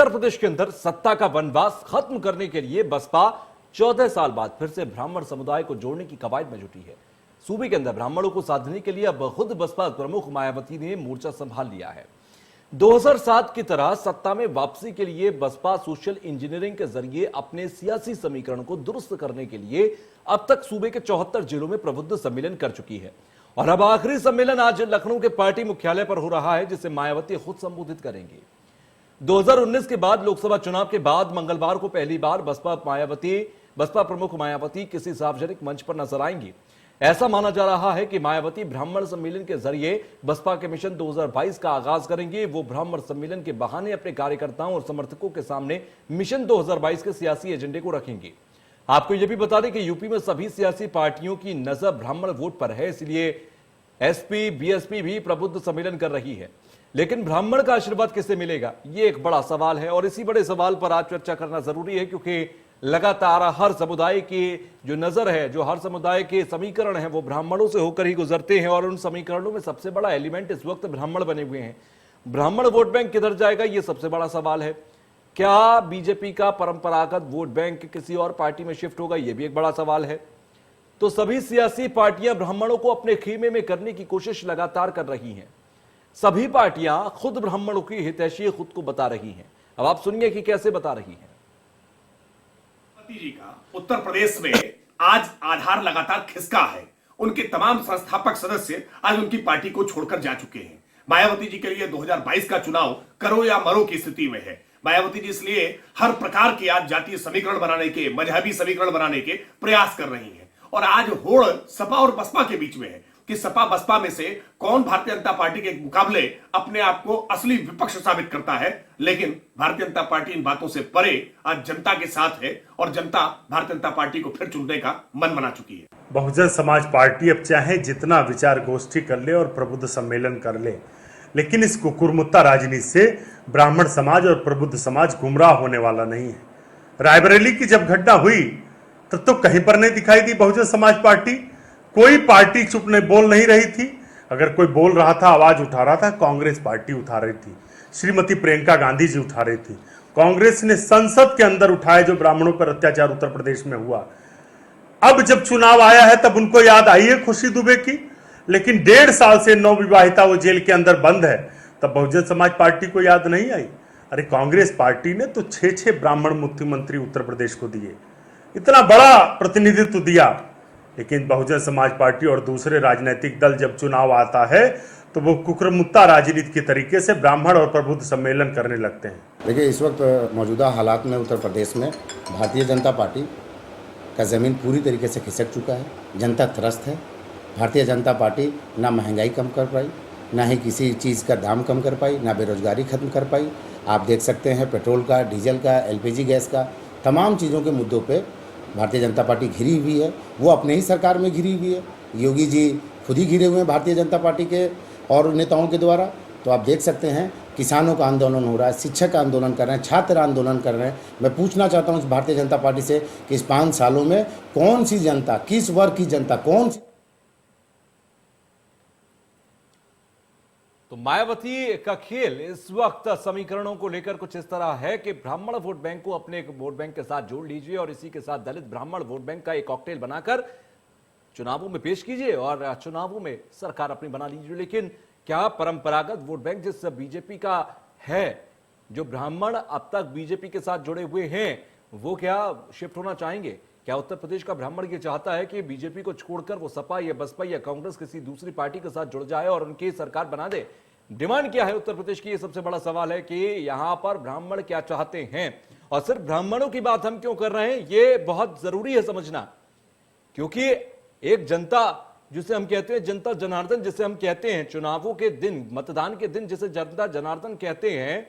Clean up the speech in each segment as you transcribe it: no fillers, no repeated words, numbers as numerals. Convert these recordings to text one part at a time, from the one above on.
उत्तर प्रदेश के अंदर सत्ता का वनवास खत्म करने के लिए बसपा 14 साल बाद फिर से ब्राह्मण समुदाय को जोड़ने की कवायद में जुटी है। सूबे के अंदर ब्राह्मणों को साधने के लिए अब खुद बसपा प्रमुख मायावती ने मोर्चा संभाल लिया है। 2007 की तरह सत्ता में वापसी के लिए बसपा सोशल इंजीनियरिंग के जरिए अपने सियासी समीकरण को दुरुस्त करने के लिए अब तक सूबे के 74 जिलों में प्रबुद्ध सम्मेलन कर चुकी है और अब आखिरी सम्मेलन आज लखनऊ के पार्टी मुख्यालय पर हो रहा है, जिसे मायावती खुद संबोधित करेंगी। 2019 के बाद लोकसभा चुनाव के बाद मंगलवार को पहली बार बसपा प्रमुख मायावती किसी सार्वजनिक मंच पर नजर आएंगी। ऐसा माना जा रहा है कि मायावती ब्राह्मण सम्मेलन के जरिए बसपा के मिशन 2022 का आगाज करेंगे। वो ब्राह्मण सम्मेलन के बहाने अपने कार्यकर्ताओं और समर्थकों के सामने मिशन 2022 के सियासी एजेंडे को रखेंगे। आपको यह भी बता दें कि यूपी में सभी सियासी पार्टियों की नजर ब्राह्मण वोट पर है, इसलिए एसपी बीएसपी भी प्रबुद्ध सम्मेलन कर रही है। लेकिन ब्राह्मण का आशीर्वाद किसे मिलेगा, यह एक बड़ा सवाल है और इसी बड़े सवाल पर आज चर्चा करना जरूरी है, क्योंकि लगातार हर समुदाय की जो नजर है, जो हर समुदाय के समीकरण है, वो ब्राह्मणों से होकर ही गुजरते हैं और उन समीकरणों में सबसे बड़ा एलिमेंट इस वक्त ब्राह्मण बने हुए हैं। ब्राह्मण वोट बैंक किधर जाएगा, यह सबसे बड़ा सवाल है। क्या बीजेपी का परंपरागत वोट बैंक किसी और पार्टी में शिफ्ट होगा, यह भी एक बड़ा सवाल है। तो सभी सियासी पार्टियां ब्राह्मणों को अपने खेमे में करने की कोशिश लगातार कर रही हैं। सभी पार्टियां खुद ब्राह्मणों की हितैषी खुद को बता रही हैं। अब आप सुनिए कि कैसे बता रही हैं। जी का उत्तर प्रदेश में आज आधार लगातार खिसका है। उनके तमाम संस्थापक सदस्य आज उनकी पार्टी को छोड़कर जा चुके हैं। मायावती जी के लिए 2022 का चुनाव करो या मरो की स्थिति में है। मायावती जी इसलिए हर प्रकार के आज जातीय समीकरण बनाने के, मजहबी समीकरण बनाने के प्रयास कर रही हैं और आज होड़ सपा और बसपा के बीच में है कि सपा बसपा में से कौन भारतीय जनता पार्टी के मुकाबले अपने आप को असली विपक्ष साबित करता है। लेकिन भारतीय जनता पार्टी इन बातों से परे आज जनता के साथ है और जनता भारतीय जनता पार्टी को फिर चुनने का मन बना चुकी है। बहुजन समाज पार्टी अब चाहे जितना विचार गोष्ठी कर ले और प्रबुद्ध सम्मेलन कर ले, लेकिन इस कुकुरमुत्ता राजनीति से ब्राह्मण समाज और प्रबुद्ध समाज गुमराह होने वाला नहीं है। रायबरेली की जब घटना हुई तब तो कहीं पर नहीं दिखाई दी बहुजन समाज पार्टी। कोई पार्टी चुप नहीं बोल नहीं रही थी। अगर कोई बोल रहा था, आवाज उठा रहा था, कांग्रेस पार्टी उठा रही थी। श्रीमती प्रियंका गांधी जी उठा रही थी। कांग्रेस ने संसद के अंदर उठाए जो ब्राह्मणों पर अत्याचार उत्तर प्रदेश में हुआ। अब जब चुनाव आया है तब उनको याद आई है खुशी दुबे की, लेकिन 1.5 साल से नवविवाहिता वो जेल के अंदर बंद है, तब बहुजन समाज पार्टी को याद नहीं आई। अरे कांग्रेस पार्टी ने तो 6 ब्राह्मण मुख्यमंत्री उत्तर प्रदेश को दिए, इतना बड़ा प्रतिनिधित्व दिया। लेकिन बहुजन समाज पार्टी और दूसरे राजनीतिक दल जब चुनाव आता है तो वो कुकुरमुत्ता राजनीति के तरीके से ब्राह्मण और प्रबुद्ध सम्मेलन करने लगते हैं। देखिए, इस वक्त मौजूदा हालात में उत्तर प्रदेश में भारतीय जनता पार्टी का ज़मीन पूरी तरीके से खिसक चुका है। जनता त्रस्त है। भारतीय जनता पार्टी ना महंगाई कम कर पाई, ना ही किसी चीज़ का दाम कम कर पाई, ना बेरोजगारी खत्म कर पाई। आप देख सकते हैं पेट्रोल का, डीजल का, एलपीजी गैस का, तमाम चीज़ों के मुद्दों पे भारतीय जनता पार्टी घिरी हुई है। वो अपने ही सरकार में घिरी हुई है। योगी जी खुद ही घिरे हुए हैं भारतीय जनता पार्टी के और नेताओं के द्वारा। तो आप देख सकते हैं किसानों का आंदोलन हो रहा है, शिक्षक आंदोलन कर रहे हैं, छात्र आंदोलन कर रहे हैं। मैं पूछना चाहता हूं भारतीय जनता पार्टी से कि इस 5 सालों में कौन सी जनता, किस वर्ग की जनता, कौन सी। तो मायावती का खेल इस वक्त समीकरणों को लेकर कुछ इस तरह है कि ब्राह्मण वोट बैंक को अपने एक वोट बैंक के साथ जोड़ लीजिए और इसी के साथ दलित ब्राह्मण वोट बैंक का एक कॉकटेल बनाकर चुनावों में पेश कीजिए और चुनावों में सरकार अपनी बना लीजिए। लेकिन क्या परंपरागत वोट बैंक जिस बीजेपी का है, जो ब्राह्मण अब तक बीजेपी के साथ जुड़े हुए हैं, वो क्या शिफ्ट होना चाहेंगे? क्या उत्तर प्रदेश का ब्राह्मण ये चाहता है कि बीजेपी को छोड़कर वो सपा या बसपा या कांग्रेस किसी दूसरी पार्टी के साथ जुड़ जाए और उनकी सरकार बना दे? डिमांड क्या है उत्तर प्रदेश की, ये सबसे बड़ा सवाल है कि यहां पर ब्राह्मण क्या चाहते हैं। और सिर्फ ब्राह्मणों की बात हम क्यों कर रहे हैं, ये बहुत जरूरी है समझना, क्योंकि एक जनता जिसे हम कहते हैं जनता जनार्दन, जिसे हम कहते हैं चुनावों के दिन, मतदान के दिन जिसे जनता जनार्दन कहते हैं,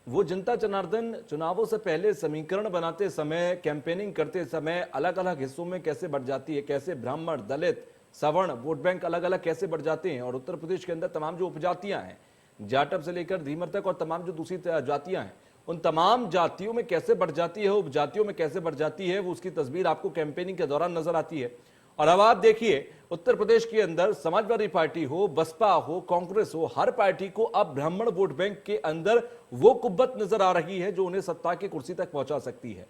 वो जनता जनार्दन चुनावों से पहले समीकरण बनाते समय, कैंपेनिंग करते समय अलग अलग हिस्सों में कैसे बढ़ जाती है, कैसे ब्राह्मण, दलित, सवर्ण वोट बैंक अलग अलग कैसे बढ़ जाते हैं। और उत्तर प्रदेश के अंदर तमाम जो उपजातियां हैं, जाटव से लेकर धीमर तक और तमाम जो दूसरी जातियां हैं, उन तमाम जातियों में कैसे बढ़ जाती है, उपजातियों में कैसे बढ़ जाती है, वो उसकी तस्वीर आपको कैंपेनिंग के दौरान नजर आती है। और अब आप देखिए उत्तर प्रदेश के अंदर समाजवादी पार्टी हो, बसपा हो, कांग्रेस हो, हर पार्टी को अब ब्राह्मण वोट बैंक के अंदर वो कुव्वत नजर आ रही है जो उन्हें सत्ता की कुर्सी तक पहुंचा सकती है।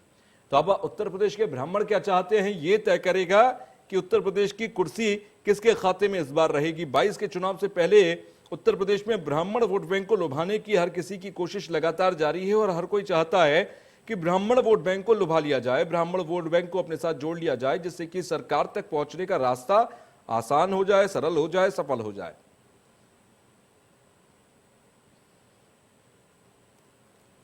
तो अब उत्तर प्रदेश के ब्राह्मण क्या चाहते हैं, यह तय करेगा कि उत्तर प्रदेश की कुर्सी किसके खाते में इस बार रहेगी। 22 के चुनाव से पहले उत्तर प्रदेश में ब्राह्मण वोट बैंक को लुभाने की हर किसी की कोशिश लगातार जारी है और हर कोई चाहता है कि ब्राह्मण वोट बैंक को लुभा लिया जाए, ब्राह्मण वोट बैंक को अपने साथ जोड़ लिया जाए, जिससे कि सरकार तक पहुंचने का रास्ता आसान हो जाए, सरल हो जाए, सफल हो जाए।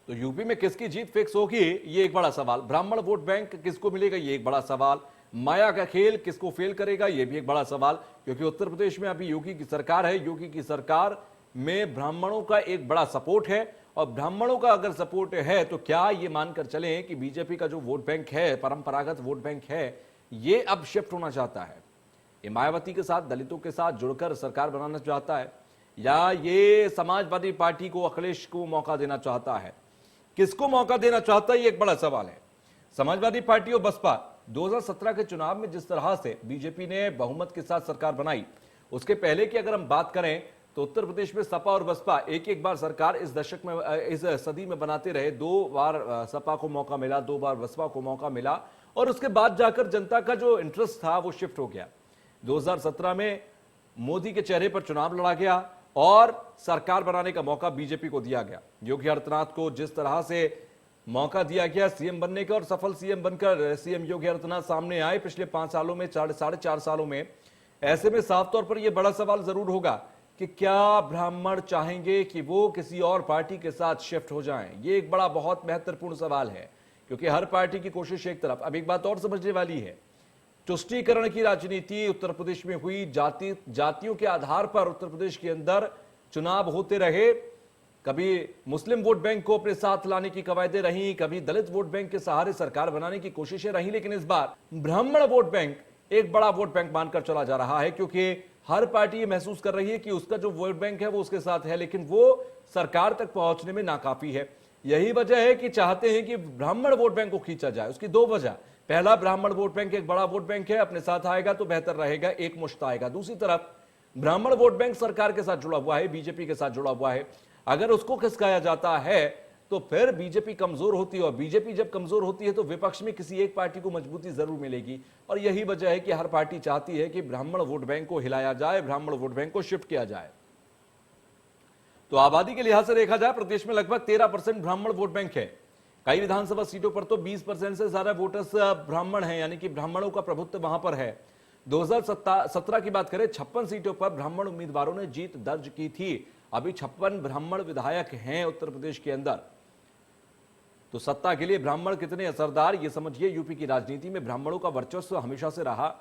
तो यूपी में किसकी जीत फिक्स होगी, ये एक बड़ा सवाल। ब्राह्मण वोट बैंक किसको मिलेगा, ये एक बड़ा सवाल। माया का खेल किसको फेल करेगा, ये भी एक बड़ा सवाल, क्योंकि उत्तर प्रदेश में अभी योगी की सरकार है। योगी की सरकार में ब्राह्मणों का एक बड़ा सपोर्ट है और ब्राह्मणों का अगर सपोर्ट है तो क्या ये मानकर चलें कि बीजेपी का जो वोट बैंक है, परंपरागत वोट बैंक है, ये अब शिफ्ट होना चाहता है। ये मायावती के साथ, दलितों के साथ जुड़कर सरकार बनाना चाहता है, या ये समाजवादी पार्टी को, अखिलेश को मौका देना चाहता है। किसको मौका देना चाहता है, ये एक बड़ा सवाल है। समाजवादी पार्टी और बसपा 2017 के चुनाव में जिस तरह से बीजेपी ने बहुमत के साथ सरकार बनाई, उसके पहले की अगर हम बात करें तो उत्तर प्रदेश में सपा और बसपा एक एक बार सरकार इस दशक में, इस सदी में बनाते रहे। 2 बार सपा को मौका मिला, 2 बार बसपा को मौका मिला और उसके बाद जाकर जनता का जो इंटरेस्ट था वो शिफ्ट हो गया। 2017 में मोदी के चेहरे पर चुनाव लड़ा गया और सरकार बनाने का मौका बीजेपी को दिया गया। योगी आदित्यनाथ को जिस तरह से मौका दिया गया सीएम बनने का और सफल सीएम बनकर सीएम योगी आदित्यनाथ सामने आए पिछले 5 सालों में, 4.5 सालों में, ऐसे में साफ तौर पर यह बड़ा सवाल जरूर होगा कि क्या ब्राह्मण चाहेंगे कि वो किसी और पार्टी के साथ शिफ्ट हो जाएं। ये एक बड़ा बहुत महत्वपूर्ण सवाल है, क्योंकि हर पार्टी की कोशिश एक तरफ। अब एक बात और समझने वाली है, तुष्टीकरण की राजनीति उत्तर प्रदेश में हुई, जातियों के आधार पर उत्तर प्रदेश के अंदर चुनाव होते रहे। कभी मुस्लिम वोट बैंक को अपने साथ लाने की कवायदें रहीं, कभी दलित वोट बैंक के सहारे सरकार बनाने की कोशिशें रहीं, लेकिन इस बार ब्राह्मण वोट बैंक एक बड़ा वोट बैंक मानकर चला जा रहा है, क्योंकि हर पार्टी ये महसूस कर रही है कि उसका जो वोट बैंक है वो उसके साथ है, लेकिन वो सरकार तक पहुंचने में नाकाफी है। यही वजह है कि चाहते हैं कि ब्राह्मण वोट बैंक को खींचा जाए। उसकी 2 वजह, पहला, ब्राह्मण वोट बैंक एक बड़ा वोट बैंक है, अपने साथ आएगा तो बेहतर रहेगा, एक मुश्त आएगा। दूसरी तरफ ब्राह्मण वोट बैंक सरकार के साथ जुड़ा हुआ है, बीजेपी के साथ जुड़ा हुआ है। अगर उसको खिसकाया जाता है तो फिर बीजेपी कमजोर होती है और बीजेपी जब कमजोर होती है तो विपक्ष में किसी एक पार्टी को मजबूती जरूर मिलेगी। और यही वजह है कि हर पार्टी चाहती है कि ब्राह्मण वोट बैंक को हिलाया जाए, ब्राह्मण वोट बैंक को शिफ्ट किया जाए। तो आबादी के लिहाज से देखा जाए प्रदेश में लगभग 13% ब्राह्मण वोट बैंक है। कई विधानसभा सीटों पर तो 20% से ज्यादा वोटर्स ब्राह्मण हैं, यानी कि ब्राह्मणों का प्रभुत्व वहां पर है। 2017 की बात करें, 56 सीटों पर ब्राह्मण उम्मीदवारों ने जीत दर्ज की थी। अभी 56 ब्राह्मण विधायक हैं उत्तर प्रदेश के अंदर। तो सत्ता के लिए ब्राह्मण कितने असरदार, ये समझिए। यूपी की राजनीति में ब्राह्मणों का वर्चस्व हमेशा से रहा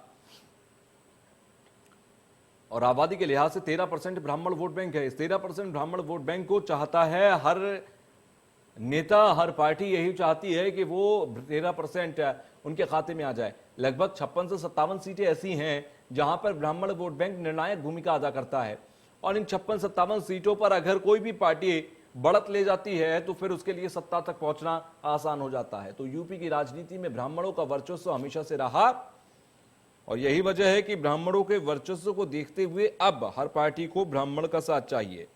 और आबादी के लिहाज से 13% ब्राह्मण वोट बैंक है। इस 13% ब्राह्मण वोट बैंक को चाहता है हर नेता, हर पार्टी यही चाहती है कि वो 13% उनके खाते में आ जाए। लगभग 56 से 57 सीटें ऐसी हैं जहां पर ब्राह्मण वोट बैंक निर्णायक भूमिका अदा करता है और इन 56-57 सीटों पर अगर कोई भी पार्टी बढ़त ले जाती है तो फिर उसके लिए सत्ता तक पहुंचना आसान हो जाता है। तो यूपी की राजनीति में ब्राह्मणों का वर्चस्व हमेशा से रहा और यही वजह है कि ब्राह्मणों के वर्चस्व को देखते हुए अब हर पार्टी को ब्राह्मण का साथ चाहिए।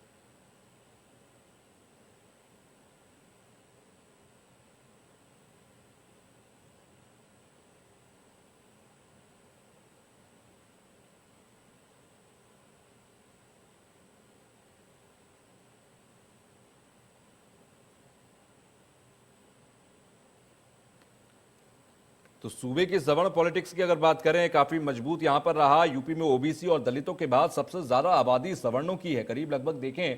तो सूबे की सवर्ण पॉलिटिक्स की अगर बात करें, काफी मजबूत यहां पर रहा। यूपी में ओबीसी और दलितों के बाद सबसे ज्यादा आबादी सवर्णों की है। करीब लगभग देखें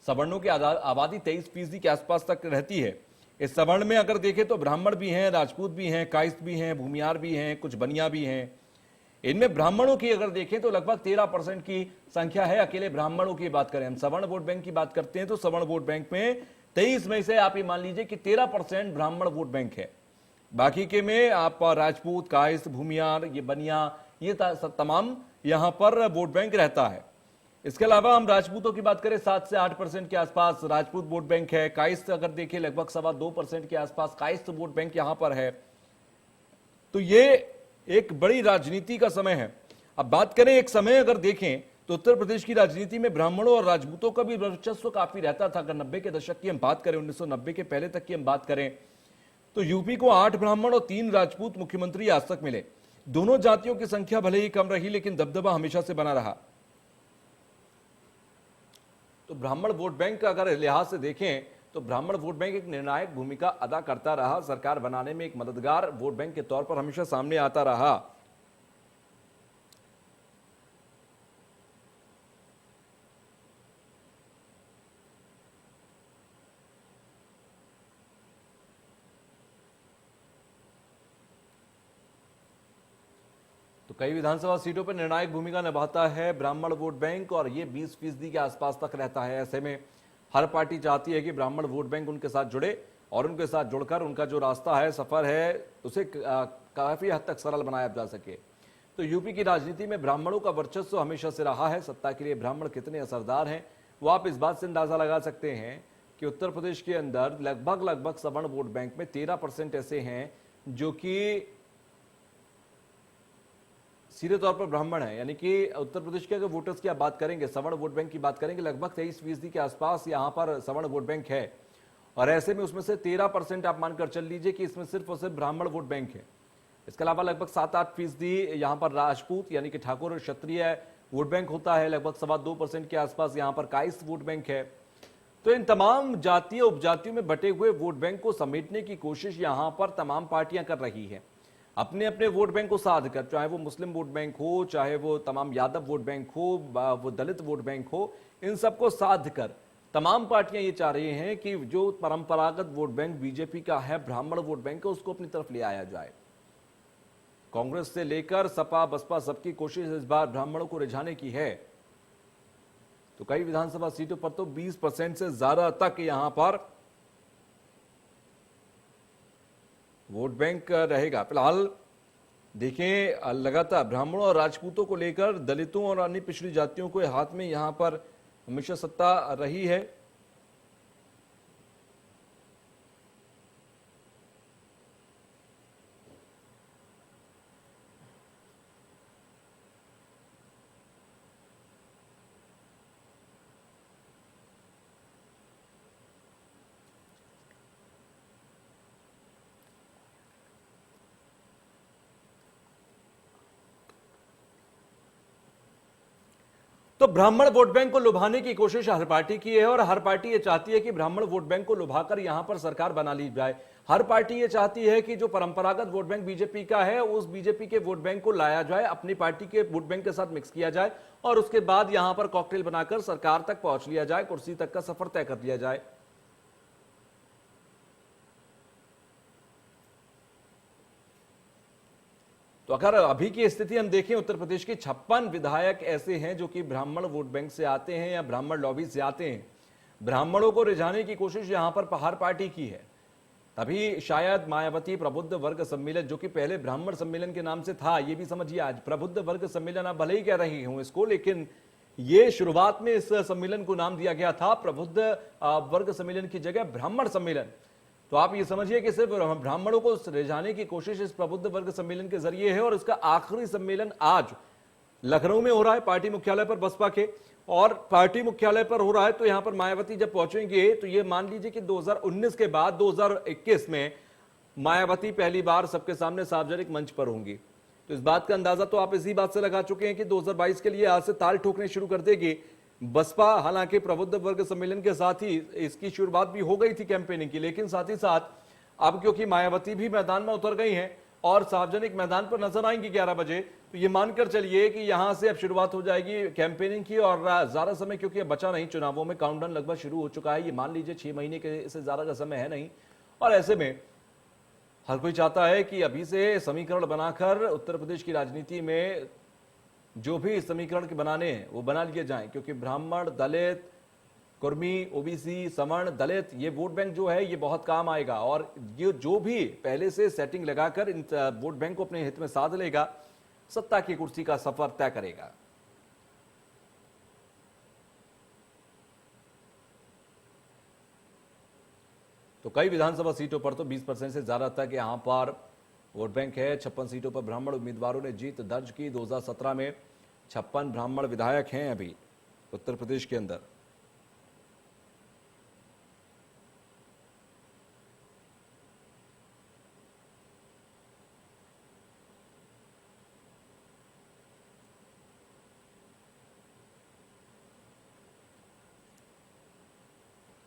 सवर्णों की आबादी 23% के आसपास तक रहती है। इस सवर्ण में अगर देखें तो ब्राह्मण भी हैं, राजपूत भी हैं, कायस्थ भी हैं, भूमियार भी हैं, कुछ बनिया भी हैं। इनमें ब्राह्मणों की अगर देखें तो लगभग 13% की संख्या है। अकेले ब्राह्मणों की बात करें, हम सवर्ण वोट बैंक की बात करते हैं तो सवर्ण वोट बैंक में 23 में से आप ये मान लीजिए कि 13% ब्राह्मण वोट बैंक है। बाकी के में आप राजपूत, कायस्थ, भूमियार, ये बनिया, ये तमाम यहां पर वोट बैंक रहता है। इसके अलावा हम राजपूतों की बात करें 7 से 8% के आसपास राजपूत वोट बैंक है। कायस्थ अगर देखें लगभग 2.25% के आसपास कायस्थ वोट बैंक यहां पर है। तो ये एक बड़ी राजनीति का समय है। अब बात करें एक समय अगर देखें तो उत्तर प्रदेश की राजनीति में ब्राह्मणों और राजपूतों का भी वर्चस्व काफी रहता था। अगर 90 के दशक की हम बात करें, 1990 के पहले तक की हम बात करें, तो यूपी को 8 ब्राह्मण और 3 राजपूत मुख्यमंत्री आज तक मिले। दोनों जातियों की संख्या भले ही कम रही, लेकिन दबदबा हमेशा से बना रहा। तो ब्राह्मण वोट बैंक का अगर लिहाज से देखें तो ब्राह्मण वोट बैंक एक निर्णायक भूमिका अदा करता रहा, सरकार बनाने में एक मददगार वोट बैंक के तौर पर हमेशा सामने आता रहा। तो कई विधानसभा सीटों पर निर्णायक भूमिका निभाता है ब्राह्मण वोट बैंक, और ये 20% के आसपास तक रहता है। ऐसे में हर पार्टी चाहती है कि ब्राह्मण वोट बैंक उनके साथ जुड़े और उनके साथ जुड़कर उनका जो रास्ता है, सफर है, उसे काफी हद तक सरल बनाया जा सके। तो यूपी की राजनीति में ब्राह्मणों का वर्चस्व हमेशा से रहा है। सत्ता के लिए ब्राह्मण कितने असरदार हैं वो आप इस बात से अंदाजा लगा सकते हैं कि उत्तर प्रदेश के अंदर लगभग सवर्ण वोट बैंक में 13% ऐसे हैं जो कि सीधे तौर पर ब्राह्मण है। यानी कि उत्तर प्रदेश के अगर वोटर्स की आप बात करेंगे, सवर्ण वोट बैंक की बात करेंगे, लगभग 23% के आसपास यहां पर सवर्ण वोट बैंक है। और ऐसे में उसमें से 13% आप मानकर चल लीजिए कि इसमें सिर्फ और सिर्फ ब्राह्मण वोट बैंक है। इसके अलावा लगभग 7-8% यहां पर राजपूत यानी कि ठाकुर और क्षत्रिय वोट बैंक होता है। लगभग 2.25% के आसपास यहां पर कायस्थ वोट बैंक है। तो इन तमाम जातीय उपजातियों में बटे हुए वोट बैंक को समेटने की कोशिश यहां पर तमाम पार्टियां कर रही हैं, अपने अपने वोट बैंक को साध कर, चाहे वो मुस्लिम वोट बैंक हो, चाहे वो तमाम यादव वोट बैंक हो, वो दलित वोट बैंक हो, इन सबको साध कर तमाम पार्टियां ये चाह रही हैं कि जो परंपरागत वोट बैंक बीजेपी का है, ब्राह्मण वोट बैंक है, उसको अपनी तरफ ले आया जाए। कांग्रेस से लेकर सपा बसपा सबकी कोशिश इस बार ब्राह्मणों को रिझाने की है। तो कई विधानसभा सीटों पर तो 20% से ज्यादा तक यहां पर वोट बैंक रहेगा। फिलहाल देखें, लगातार ब्राह्मणों और राजपूतों को लेकर दलितों और अन्य पिछड़ी जातियों के हाथ में यहां पर हमेशा सत्ता रही है। तो ब्राह्मण वोट बैंक को लुभाने की कोशिश हर पार्टी की है और हर पार्टी ये चाहती है कि ब्राह्मण वोट बैंक को लुभाकर यहां पर सरकार बना ली जाए। हर पार्टी ये चाहती है कि जो परंपरागत वोट बैंक बीजेपी का है, उस बीजेपी के वोट बैंक को लाया जाए, अपनी पार्टी के वोट बैंक के साथ मिक्स किया जाए और उसके बाद यहां पर कॉकटेल बनाकर सरकार तक पहुंच लिया जाए, कुर्सी तक का सफर तय कर लिया जाए। तो अगर अभी की स्थिति हम देखें, उत्तर प्रदेश के 56 विधायक ऐसे हैं जो कि ब्राह्मण वोट बैंक से आते हैं या ब्राह्मण लॉबी से आते हैं। ब्राह्मणों को रिझाने की कोशिश यहां पर हर पार्टी की है। तभी शायद मायावती प्रबुद्ध वर्ग सम्मेलन, जो कि पहले ब्राह्मण सम्मेलन के नाम से था, ये भी समझिए आज प्रबुद्ध वर्ग सम्मेलन आप भले ही कह रही हूं इसको, लेकिन ये शुरुआत में इस सम्मेलन को नाम दिया गया था प्रबुद्ध वर्ग सम्मेलन की जगह ब्राह्मण सम्मेलन। तो आप ये समझिए कि सिर्फ ब्राह्मणों को रिझाने की कोशिश इस प्रबुद्ध वर्ग सम्मेलन के जरिए है और इसका आखिरी सम्मेलन आज लखनऊ में हो रहा है, पार्टी मुख्यालय पर बसपा के, और पार्टी मुख्यालय पर हो रहा है। तो यहां पर मायावती जब पहुंचेंगे तो ये मान लीजिए कि 2019 के बाद 2021 में मायावती पहली बार सबके सामने सार्वजनिक मंच पर होंगी। तो इस बात का अंदाजा तो आप इसी बात से लगा चुके हैं कि 2022 के लिए आज से ताल ठोकने शुरू कर देगी बसपा। हालांकि प्रबुद्ध वर्ग सम्मेलन के साथ ही इसकी शुरुआत भी हो गई थी कैंपेनिंग की, लेकिन साथ ही साथ अब क्योंकि मायावती भी मैदान में उतर गई हैं और सार्वजनिक मैदान पर नजर आएंगी 11 बजे, तो ये मानकर चलिए कि यहां से अब शुरुआत हो जाएगी कैंपेनिंग की। और ज्यादा समय क्योंकि अब बचा नहीं, चुनावों में काउंटडाउन लगभग शुरू हो चुका है, ये मान लीजिए 6 महीने के से ज्यादा का समय है नहीं। और ऐसे में हर कोई चाहता है कि अभी से समीकरण बनाकर उत्तर प्रदेश की राजनीति में जो भी समीकरण के बनाने हैं वो बना लिए जाएं, क्योंकि ब्राह्मण, दलित, कुर्मी, ओबीसी, सवर्ण, दलित, ये वोट बैंक जो है ये बहुत काम आएगा। और ये जो भी पहले से सेटिंग लगाकर इन वोट बैंक को अपने हित में साध लेगा, सत्ता की कुर्सी का सफर तय करेगा। तो कई विधानसभा सीटों पर तो 20% से ज्यादा तक यहां पर वोट बैंक है 56 सीटों पर ब्राह्मण उम्मीदवारों ने जीत दर्ज की। 2017 में 56 ब्राह्मण विधायक हैं अभी उत्तर प्रदेश के अंदर।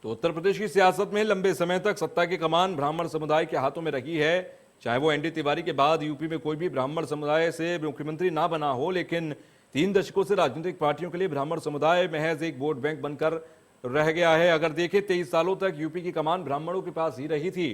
तो उत्तर प्रदेश की सियासत में लंबे समय तक सत्ता की कमान ब्राह्मण समुदाय के हाथों में रही है। चाहे वो एनडी तिवारी के बाद यूपी में कोई भी ब्राह्मण समुदाय से मुख्यमंत्री ना बना हो, लेकिन 3 दशकों से राजनीतिक पार्टियों के लिए ब्राह्मण समुदाय महज एक वोट बैंक बनकर रह गया है। अगर देखें 23 सालों तक यूपी की कमान ब्राह्मणों के पास ही रही थी।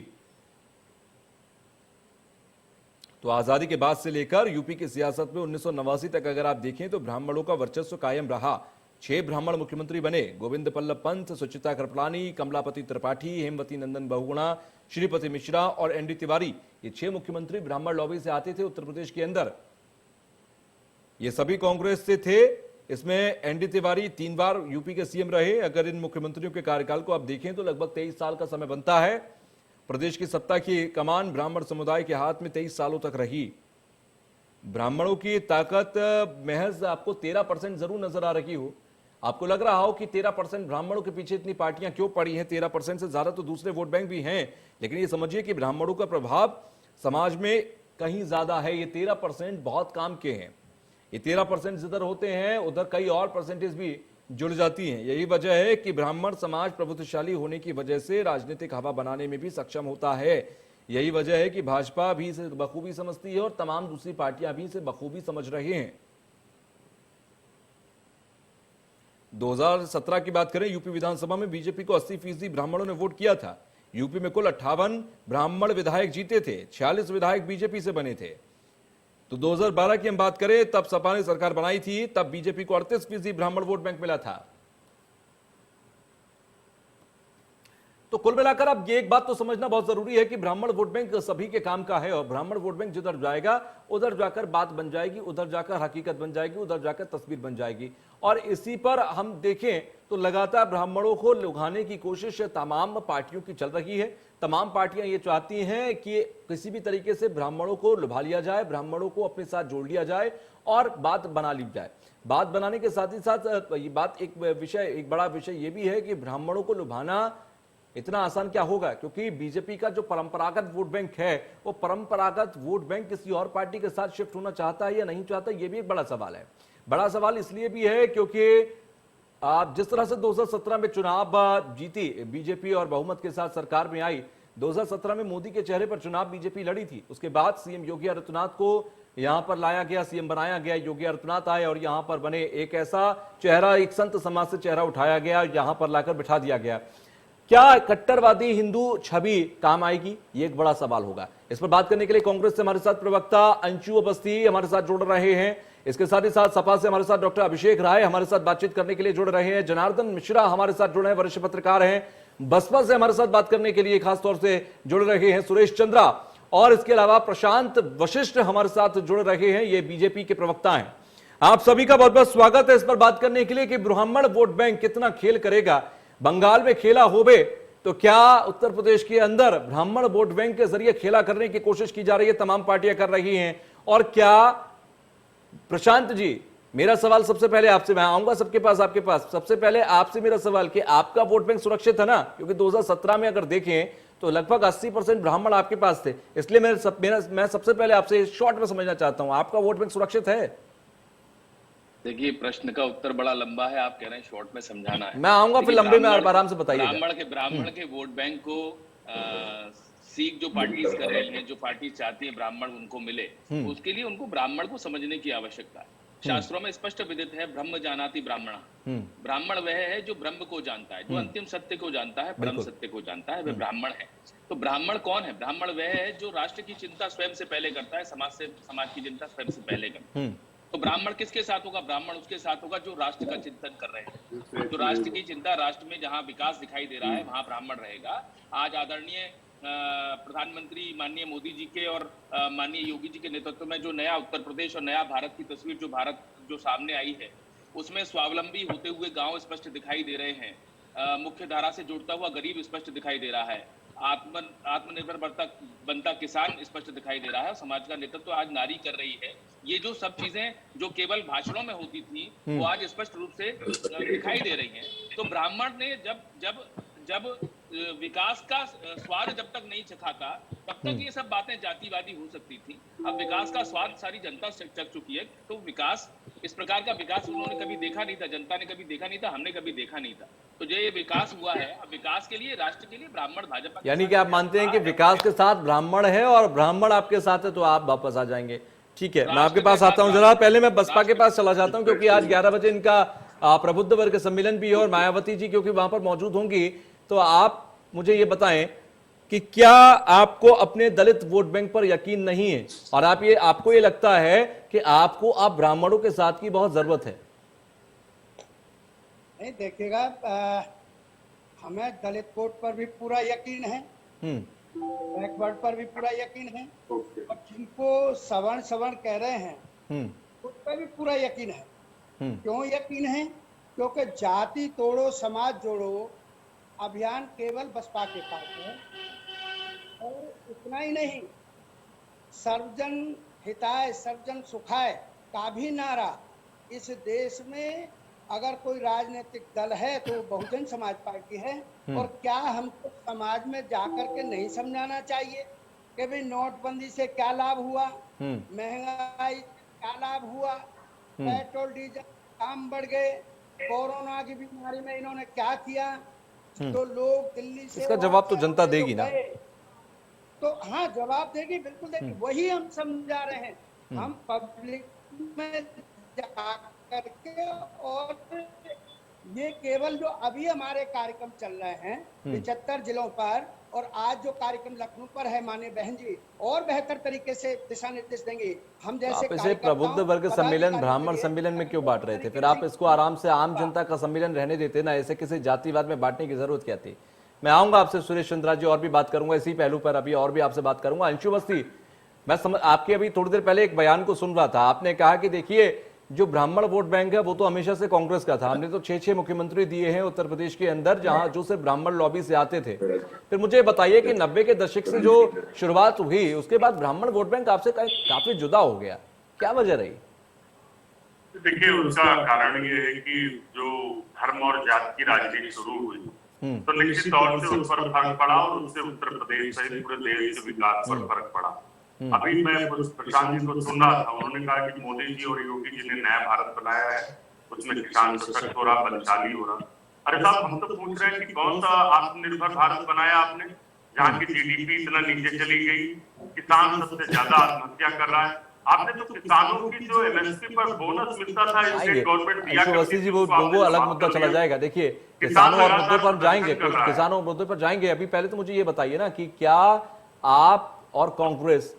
तो आजादी के बाद से लेकर यूपी की सियासत में 1989 तक अगर आप देखें तो ब्राह्मणों का वर्चस्व कायम रहा। 6 ब्राह्मण मुख्यमंत्री बने। गोविंद बल्लभ पंत, सुचिता कृपलानी, कमलापति त्रिपाठी, हेमवती नंदन बहुगुणा, श्रीपति मिश्रा और एनडी तिवारी, ये 6 मुख्यमंत्री ब्राह्मण लॉबी से आते थे उत्तर प्रदेश के अंदर। ये सभी कांग्रेस से थे। इसमें एनडी तिवारी 3 बार यूपी के सीएम रहे। अगर इन मुख्यमंत्रियों के कार्यकाल को आप देखें तो लगभग 23 साल का समय बनता है। प्रदेश की सत्ता की कमान ब्राह्मण समुदाय के हाथ में 23 सालों तक रही। ब्राह्मणों की ताकत महज आपको 13% जरूर नजर आ रही हो। आपको लग रहा हो कि 13% ब्राह्मणों के पीछे इतनी पार्टियां क्यों पड़ी हैं। 13% से ज्यादा तो दूसरे वोट बैंक भी हैं, लेकिन ये समझिए कि ब्राह्मणों का प्रभाव समाज में कहीं ज्यादा है। ये 13% बहुत काम के हैं। ये 13% जिधर होते हैं उधर कई और परसेंटेज भी जुड़ जाती हैं। यही वजह है कि ब्राह्मण समाज प्रभुत्वशाली होने की वजह से राजनीतिक हवा बनाने में भी सक्षम होता है। यही वजह है कि भाजपा भी इसे बखूबी समझती है और तमाम दूसरी पार्टियां भी इसे बखूबी समझ रहे हैं। 2017 की बात करें, यूपी विधानसभा में बीजेपी को 80% ब्राह्मणों ने वोट किया था। यूपी में कुल 58 ब्राह्मण विधायक जीते थे, 46 विधायक बीजेपी से बने थे। तो 2012 की हम बात करें, तब सपा ने सरकार बनाई थी, तब बीजेपी को 38% ब्राह्मण वोट बैंक मिला था। तो कुल मिलाकर अब ये एक बात तो समझना बहुत जरूरी है कि ब्राह्मण वोट बैंक सभी के काम का है और ब्राह्मण वोट बैंक जिधर जाएगा उधर जाकर बात बन जाएगी, उधर जाकर हकीकत बन जाएगी, उधर जाकर तस्वीर बन जाएगी। और इसी पर हम देखें तो लगातार ब्राह्मणों को लुभाने की कोशिश तमाम पार्टियों की चल रही है। तमाम पार्टियां ये चाहती हैं कि किसी भी तरीके से ब्राह्मणों को लुभा लिया जाए, ब्राह्मणों को अपने साथ जोड़ लिया जाए और बात बना ली जाए। बात बनाने के साथ ही साथ ये बात एक बड़ा विषय ये भी है कि ब्राह्मणों को लुभाना इतना आसान क्या होगा, क्योंकि बीजेपी का जो परंपरागत वोट बैंक है वो परंपरागत वोट बैंक किसी और पार्टी के साथ शिफ्ट होना चाहता है या नहीं चाहता, ये भी एक बड़ा सवाल है। बड़ा सवाल इसलिए भी है क्योंकि आप जिस तरह से 2017 में चुनाव जीती बीजेपी और बहुमत के साथ सरकार में आई, 2017 में मोदी के चेहरे पर चुनाव बीजेपी लड़ी थी। उसके बाद सीएम योगी आदित्यनाथ को यहां पर लाया गया, सीएम बनाया गया, योगी आदित्यनाथ आए और यहां पर बने एक ऐसा चेहरा, एक संत समाज से चेहरा उठाया गया, यहां पर लाकर बिठा दिया गया। क्या कट्टरवादी हिंदू छवि काम आएगी, ये एक बड़ा सवाल होगा। इस पर बात करने के लिए कांग्रेस से हमारे साथ प्रवक्ता अंशु अवस्थी हमारे साथ जुड़ रहे हैं। इसके साथ ही साथ सपा से हमारे साथ डॉक्टर अभिषेक राय हमारे साथ बातचीत करने के लिए जुड़ रहे हैं। जनार्दन मिश्रा हमारे साथ जुड़े हैं, वरिष्ठ पत्रकार हैं। बसपा से हमारे साथ बात करने के लिए खासतौर से जुड़ रहे हैं सुरेश चंद्रा, और इसके अलावा प्रशांत वशिष्ठ हमारे साथ जुड़ रहे हैं, ये बीजेपी के प्रवक्ता हैं। आप सभी का बहुत बहुत स्वागत है इस पर बात करने के लिए कि ब्राह्मण वोट बैंक कितना खेल करेगा। बंगाल में खेला होवे तो क्या उत्तर प्रदेश के अंदर ब्राह्मण वोट बैंक के जरिए खेला करने की कोशिश की जा रही है, तमाम पार्टियां कर रही हैं। और क्या प्रशांत जी, मेरा सवाल सबसे पहले आपसे, मैं आऊंगा सबके पास, आपके पास सबसे पहले आपसे मेरा सवाल कि आपका वोट बैंक सुरक्षित है ना, क्योंकि 2017 में अगर देखें तो लगभग 80% ब्राह्मण आपके पास थे। इसलिए मैं सबसे पहले आपसे शॉर्ट में समझना चाहता हूं, आपका वोट बैंक सुरक्षित है? देखिए, प्रश्न का उत्तर बड़ा लंबा है, आप कह रहे हैं शॉर्ट में समझाना है। मैं आऊंगा फिर लंबे में आराम से बताइए। ब्राह्मण के वोट बैंक को सीख जो पार्टीज कर रही हैं, जो पार्टी चाहती है ब्राह्मण उनको मिले, उसके लिए उनको ब्राह्मण को समझने की आवश्यकता है। शास्त्रों में स्पष्ट विदित है, ब्रह्म जानाति ब्राह्मणः। ब्राह्मण वह है जो ब्रह्म को जानता है, जो अंतिम सत्य को जानता है, परम सत्य को जानता है, वह ब्राह्मण है। तो ब्राह्मण कौन है? ब्राह्मण वह है जो राष्ट्र की चिंता स्वयं से पहले करता है, समाज की चिंता स्वयं से पहले करता है। तो ब्राह्मण किसके साथ होगा? ब्राह्मण उसके साथ होगा जो राष्ट्र का चिंतन कर रहे हैं, जो राष्ट्र की चिंता, राष्ट्र में जहां विकास दिखाई दे रहा है वहां ब्राह्मण रहेगा। आज आदरणीय प्रधानमंत्री माननीय मोदी जी के और माननीय योगी जी के नेतृत्व में जो नया उत्तर प्रदेश और नया भारत की तस्वीर जो सामने आई है, उसमें स्वावलंबी होते हुए गांव स्पष्ट दिखाई दे रहे हैं, मुख्य धारा से जुड़ता हुआ गरीब स्पष्ट दिखाई दे रहा है। आत्मनिर्भर बनता किसान स्पष्ट दिखाई दे रहा है। समाज का नेतृत्व तो आज नारी कर रही है। ये जो सब चीजें जो केवल भाषणों में होती थी वो आज स्पष्ट रूप से दिखाई दे रही हैं। तो ब्राह्मण ने जब विकास का स्वाद जब तक नहीं चखा था तब तक ये सब बातें जातिवादी हो सकती थी। अब विकास का स्वाद सारी जनता चख चुकी है, तो विकास, इस प्रकार का विकास उन्होंने कभी देखा नहीं था, जनता ने कभी देखा नहीं था, हमने कभी देखा नहीं था। तो जो ये विकास हुआ है, अब विकास के लिए, राष्ट्र के लिए ब्राह्मण भाजपा, यानी कि आप मानते हैं कि विकास के साथ ब्राह्मण है और ब्राह्मण आपके साथ है, तो आप वापस आ जाएंगे। ठीक है, मैं आपके पास आता हूं। जरा पहले मैं बसपा के पास चला जाता हूं, क्योंकि आज 11 बजे इनका प्रबुद्ध वर्ग सम्मेलन भी है और मायावती जी क्योंकि वहां पर मौजूद होंगी। तो आप मुझे ये बताएं कि क्या आपको अपने दलित वोट बैंक पर यकीन नहीं है, और आपको ये लगता है कि आपको आप ब्राह्मणों के साथ की बहुत जरूरत है? नहीं, देखिएगा, हमें दलित वोट पर भी पूरा यकीन है, बैकवर्ड पर भी पूरा यकीन है, और जिनको सवर्ण कह रहे हैं उस पर भी पूरा यकीन है। क्यों यकीन है? क्योंकि जाति तोड़ो समाज जोड़ो अभियान केवल बसपा के पास है। और इतना ही नहीं, सर्वजन हिताय सर्वजन सुखाय का भी नारा इस देश में अगर कोई राजनीतिक दल है तो बहुजन समाज पार्टी है। और क्या हमको समाज में जाकर के नहीं समझाना चाहिए कि भाई नोटबंदी से क्या लाभ हुआ, महंगाई से क्या लाभ हुआ, पेट्रोल डीजल दाम बढ़ गए, कोरोना की बीमारी में इन्होंने क्या किया। तो लोग दिल्ली से, इसका जवाब तो जनता देगी ना। तो हाँ, जवाब देगी, बिल्कुल देगी। वही हम समझा रहे हैं। हम पब्लिक में जा करके, और ये केवल जो अभी हमारे कार्यक्रम चल रहे हैं 75 जिलों पर, और आज जो कार्यक्रम लखनऊ पर है, माननीय बहन जी और बेहतर तरीके से दिशा निर्देश देंगे। हम जैसे आप इसे प्रबुद्ध वर्ग सम्मेलन, ब्राह्मण सम्मेलन में क्यों बांट रहे थे? फिर आप इसको आराम से आम जनता का सम्मेलन रहने देते ना, ऐसे किसी जातिवाद में बांटने की जरूरत क्या थी? मैं आऊंगा आपसे सुरेश चंद्रा जी, और भी बात करूंगा इसी पहलू पर, अभी और भी आपसे बात करूंगा। अंशु अवस्थी, मैं आपके अभी थोड़ी देर पहले एक बयान को सुन रहा था, आपने कहा कि देखिए जो ब्राह्मण वोट बैंक है वो तो हमेशा से कांग्रेस का था, हमने तो 6 मुख्यमंत्री दिए हैं उत्तर प्रदेश के अंदर जहां जो सिर्फ ब्राह्मण लॉबी से आते थे। फिर मुझे बताइए कि 90 के दशक से जो शुरुआत हुई उसके बाद ब्राह्मण वोट बैंक आपसे काफी जुदा हो गया, क्या वजह रही? देखिए, उसका कारण ये है कि जो धर्म और जात की राजनीति शुरू हुई तो निश्चित तौर से उस पर फर्क पड़ा, और उससे उत्तर प्रदेश सहित पूरे देश के विकास पर फर्क पड़ा। अभी मैं प्रशांत जी को सुन रहा था, उन्होंने कहा कि मोदी जी और योगी जी ने नया भारत बनाया है, उसमें किसान सशक्त हो रहा, बलशाली हो रहा। अरे साहब, हम तो पूछ रहे हैं कि कौन सा आत्मनिर्भर भारत बनाया आपने जहाँ की जीडीपी इतना नीचे चली गई, किसान सबसे ज्यादा आत्महत्या कर रहा है। आपने तो किसानों की जो एमएसपी पर बोनस मिलता था स्टेट गवर्नमेंट दिया करती थी, वो अलग मुद्दा चला जाएगा। देखिए, किसानों और मुद्दों पर जाएंगे, कुछ किसानों और मुद्दों पर जाएंगे। अभी पहले तो मुझे ये बताइए ना कि क्या आप और कांग्रेस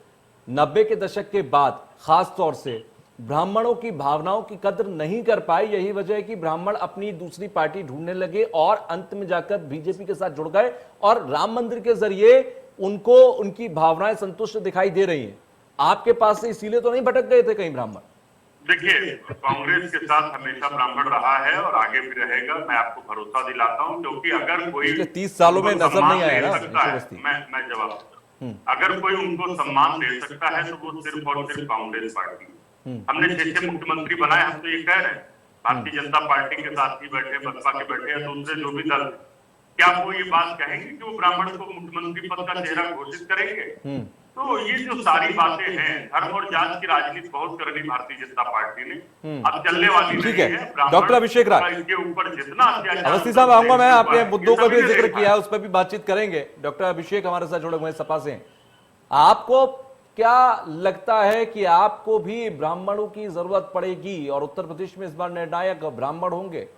90 के दशक के बाद खास तौर से ब्राह्मणों की भावनाओं की कद्र नहीं कर पाए? यही वजह है कि ब्राह्मण अपनी दूसरी पार्टी ढूंढने लगे और अंत में जाकर बीजेपी के साथ जुड़ गए, और राम मंदिर के जरिए उनको उनकी भावनाएं संतुष्ट दिखाई दे रही हैं। आपके पास से इसीलिए तो नहीं भटक गए थे कहीं ब्राह्मण? देखिए, कांग्रेस के साथ हमेशा ब्राह्मण रहा है और आगे भी रहेगा, मैं आपको भरोसा दिलाता हूं। क्योंकि अगर कोई 30 सालों में नजर नहीं आया ना, मैं जवाब, अगर कोई उनको सम्मान दे सकता है तो वो सिर्फ और सिर्फ कांग्रेस पार्टी। हमने 6 मुख्यमंत्री बनाए, हम तो ये कह रहे हैं भारतीय जनता पार्टी के साथ ही बैठे, बसपा के बैठे या दूसरे जो भी दल, क्या वो ये बात कहेंगे कि वो ब्राह्मण को मुख्यमंत्री पद का चेहरा घोषित करेंगे? तो ये जो सारी बातें हैं, धर्म और जात की राजनीति बहुत कर दी भारतीय जनता पार्टी ने, अब चलने वाली ठीक नहीं है। डॉक्टर अभिषेक राय, इसके ऊपर जितना अवस्थी साहब आऊंगा, मैं आपने मुद्दों का भी जिक्र किया है, उस पर भी बातचीत करेंगे। डॉक्टर अभिषेक हमारे साथ जुड़े हुए हैं सपा से। आपको क्या लगता है कि आपको भी ब्राह्मणों की जरूरत पड़ेगी और उत्तर प्रदेश में इस बार निर्णायक ब्राह्मण होंगे?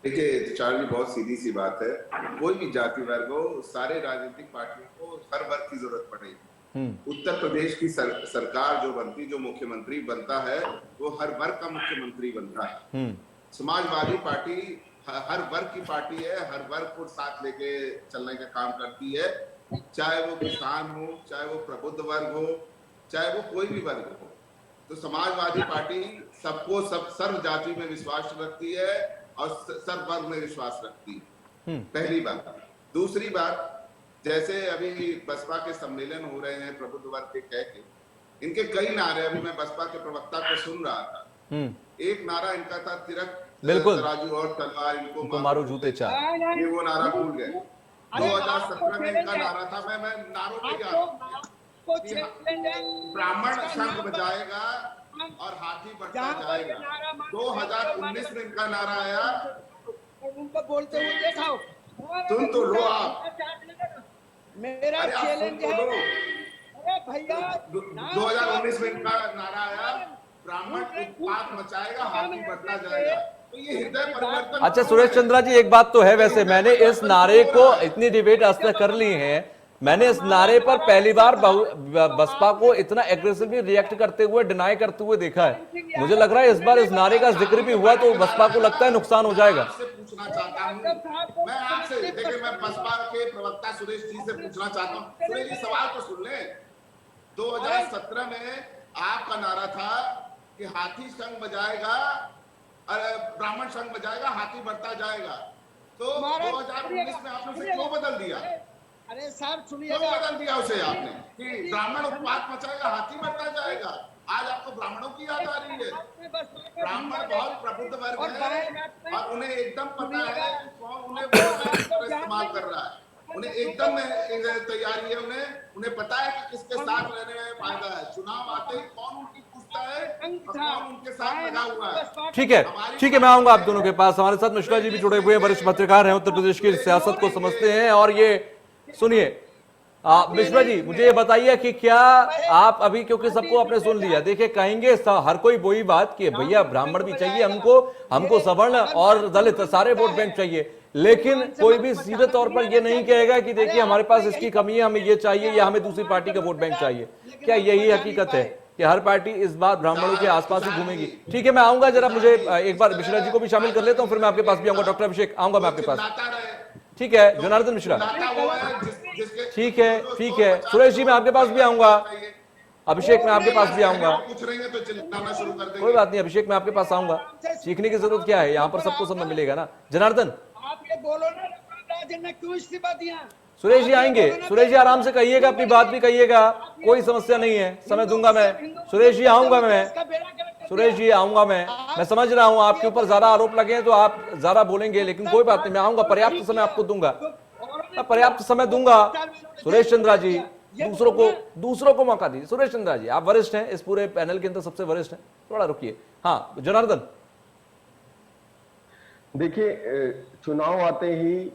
देखिए चार जी, बहुत सीधी सी बात है, कोई भी जाति वर्ग हो, सारे राजनीतिक पार्टियों को हर वर्ग की जरूरत पड़ेगी। उत्तर प्रदेश की सरकार जो बनती, जो मुख्यमंत्री बनता है, वो हर वर्ग का मुख्यमंत्री बनता है। समाजवादी पार्टी हर वर्ग की पार्टी है, हर वर्ग को साथ लेके चलने का काम करती है, चाहे वो किसान हो, चाहे वो प्रबुद्ध वर्ग हो, चाहे वो कोई भी वर्ग हो। तो समाजवादी पार्टी सबको सर्व जाति में विश्वास रखती है और सर्व वर्ग में विश्वास रखती है, पहली बात। दूसरी बात, जैसे अभी बसपा के सम्मेलन हो रहे हैं प्रबुद्ध वर्ग के कह के, इनके कई नारे, अभी मैं बसपा के प्रवक्ता को सुन रहा था, एक नारा इनका था तिरक बिल्कुल, तराजू और तलवार इनको मारो जूते चार। ये वो नारा भूल गए। 2017 में इनका नारा था, मैं नारों पे जा रहा हूं, ब्राह्मण शंख बजाएगा और हाथी बढ़ता जाएगा। 2019 में इनका नारा आया, उनको बोलते हुए देखा, सुन तो लो आप, मेरा अरे आप सुन चैलेंज तो है। लो। अरे भैया 2019 में इनका नारा आया, ब्राह्मण उत्पात मचाएगा, हाथी बढ़ता जाएगा। तो ये हृदय परिवर्तन। अच्छा सुरेश चंद्रा जी, एक बात तो है, वैसे मैंने इस नारे को, इतनी डिबेट आज तक कर ली है, मैंने इस नारे पर पहली बार बसपा को इतना एग्रेसिवली रिएक्ट करते हुए, डिनाई करते हुए देखा है। मुझे लग रहा है इस बार इस नारे का जिक्र भी हुआ तो बसपा को लगता है नुकसान हो जाएगा। आपसे पूछना चाहता हूं, मैं आपसे, देखिए मैं बसपा के प्रवक्ता सुरेश जी से पूछना चाहता हूं। सुरेश जी सवाल तो सुन ले। 2017 में आपका नारा था कि हाथी शंख बजाएगा, ब्राह्मण शंख बजाएगा, हाथी बढ़ता जाएगा। तो 2019 में आपने उसे क्यों बदल दिया? अरे साहब क्यों सुनिएगा, बदल दिया उसे आपने कि ब्राह्मण उत्पात मचाएगा, हाथी बढ़ता जाएगा? आज आपको ब्राह्मणों की याद आ रही है। ब्राह्मण बहुत प्रबुद्ध वर्ग है और उन्हें एकदम पता है कि कौन उन्हें इस्तेमाल कर रहा है। उन्हें एकदम तैयारी है, उन्हें पता है कि किसके साथ रहने में फायदा है। चुनाव आते ही कौन उनकी पूछता है और कौन उनके साथ लगा हुआ है। ठीक है, मैं आऊंगा आप दोनों के पास। हमारे साथ मिश्रा जी भी जुड़े हुए हैं, वरिष्ठ पत्रकार हैं, उत्तर प्रदेश की सियासत को समझते हैं। और ये सुनिए मिश्रा जी, मुझे ये बताइए कि क्या आप अभी, क्योंकि सबको आपने सुन लिया, देखिए कहेंगे हर कोई वही बात कि भैया ब्राह्मण भी चाहिए हमको सवर्ण और दलित सारे वोट बैंक चाहिए, लेकिन कोई भी सीधे तौर पर ये नहीं कहेगा कि देखिए हमारे पास इसकी कमी है, हमें ये चाहिए या हमें दूसरी पार्टी का वोट बैंक चाहिए। क्या यही हकीकत है कि हर पार्टी इस बार ब्राह्मणों के आसपास ही घूमेगी? ठीक है, मैं आऊंगा, जरा मुझे एक बार मिश्रा जी को भी शामिल कर लेता हूं, फिर मैं आपके पास भी आऊंगा। डॉक्टर अभिषेक, आऊंगा मैं आपके पास। ठीक है जनार्दन मिश्रा, ठीक है सुरेश जी, मैं आपके पास भी आऊंगा। अभिषेक, मैं आपके पास भी आऊंगा। कोई बात नहीं अभिषेक, मैं आपके पास आऊंगा। सीखने की जरूरत क्या है, यहाँ पर सबको समय मिलेगा ना। जनार्दन, आप ये बोलो ना, राजन ने क्यों इस्तीफा दिया? सुरेश जी आएंगे, सुरेश जी आराम से कहिएगा, अपनी बात भी कहिएगा, कोई समस्या नहीं है, समय दूंगा मैं। सुरेश जी आऊंगा मैं, सुरेश जी आऊंगा मैं समझ रहा हूं आपके ऊपर ज्यादा आरोप लगे हैं तो आप ज्यादा बोलेंगे, लेकिन कोई बात नहीं, मैं आऊंगा, पर्याप्त समय आपको दूंगा, मैं पर्याप्त समय दूंगा। सुरेश चंद्रा जी, दूसरों को मौका दीजिए। सुरेश चंद्रा जी, आप वरिष्ठ हैं, इस पूरे पैनल के अंदर सबसे वरिष्ठ हैं, थोड़ा रुकिए। हाँ जनार्दन, देखिए चुनाव आते ही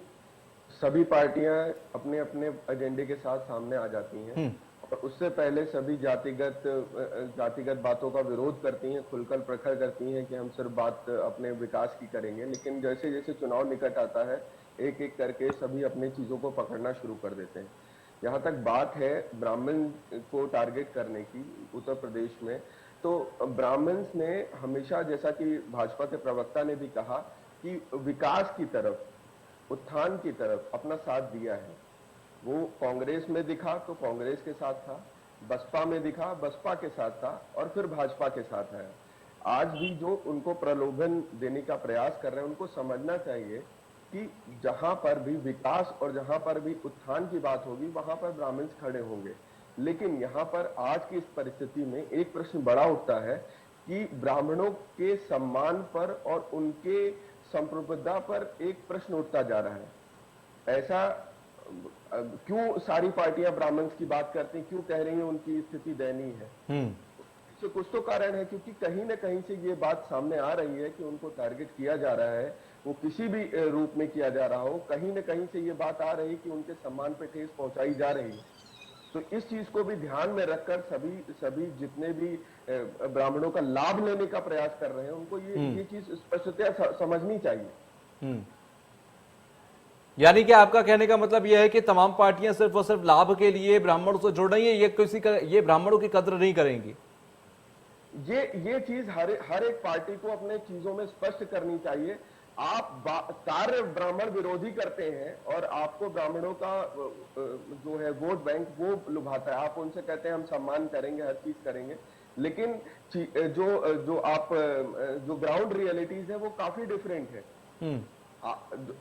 सभी पार्टियां अपने अपने एजेंडे के साथ सामने आ जाती हैं और उससे पहले सभी जातिगत बातों का विरोध करती हैं, खुलकर प्रखर करती हैं कि हम सिर्फ बात अपने विकास की करेंगे। लेकिन जैसे जैसे चुनाव निकट आता है, एक एक करके सभी अपनी चीजों को पकड़ना शुरू कर देते हैं। यहाँ तक बात है ब्राह्मण को टारगेट करने की उत्तर प्रदेश में, तो ब्राह्मण्स ने हमेशा, जैसा कि भाजपा के प्रवक्ता ने भी कहा, कि विकास की तरफ, उत्थान की तरफ अपना साथ दिया है। वो कांग्रेस में दिखा तो कांग्रेस के साथ था, बसपा में दिखा बसपा के साथ था और फिर भाजपा के साथ है। आज भी जो उनको प्रलोभन देने का प्रयास कर रहे हैं, उनको समझना चाहिए कि जहां पर भी विकास और जहां पर भी उत्थान की बात होगी, वहां पर ब्राह्मण्स खड़े होंगे। लेकिन यहाँ पर आज की इस परिस्थिति में एक प्रश्न बड़ा उठता है कि ब्राह्मणों के सम्मान पर और उनके संप्रभुता पर एक प्रश्न उठता जा रहा है। ऐसा क्यों सारी पार्टियां ब्राह्मण्स की बात करती हैं, क्यों कह रही हैं उनकी स्थिति दयनीय है? तो कुछ तो कारण है, क्योंकि कहीं ना कहीं से ये बात सामने आ रही है कि उनको टारगेट किया जा रहा है, वो किसी भी रूप में किया जा रहा हो, कहीं ना कहीं से ये बात आ रही है कि उनके सम्मान पे ठेस पहुंचाई जा रही है। तो इस चीज को भी ध्यान में रखकर सभी जितने भी ब्राह्मणों का लाभ लेने का प्रयास कर रहे हैं, उनको ये चीज स्पष्टतया समझनी चाहिए। यानी कि आपका कहने का मतलब यह है कि तमाम पार्टियां सिर्फ और सिर्फ लाभ के लिए ब्राह्मणों से जुड़ रही है, ये ब्राह्मणों की कद्र नहीं करेंगी। ये चीज हर एक पार्टी को अपने चीजों में स्पष्ट करनी चाहिए। आप कार्य ब्राह्मण विरोधी करते हैं और आपको ब्राह्मणों का जो है वोट बैंक वो लुभाता है। आप उनसे कहते हैं हम सम्मान करेंगे, हर चीज करेंगे, लेकिन जो ग्राउंड रियलिटीज है वो काफी डिफरेंट है।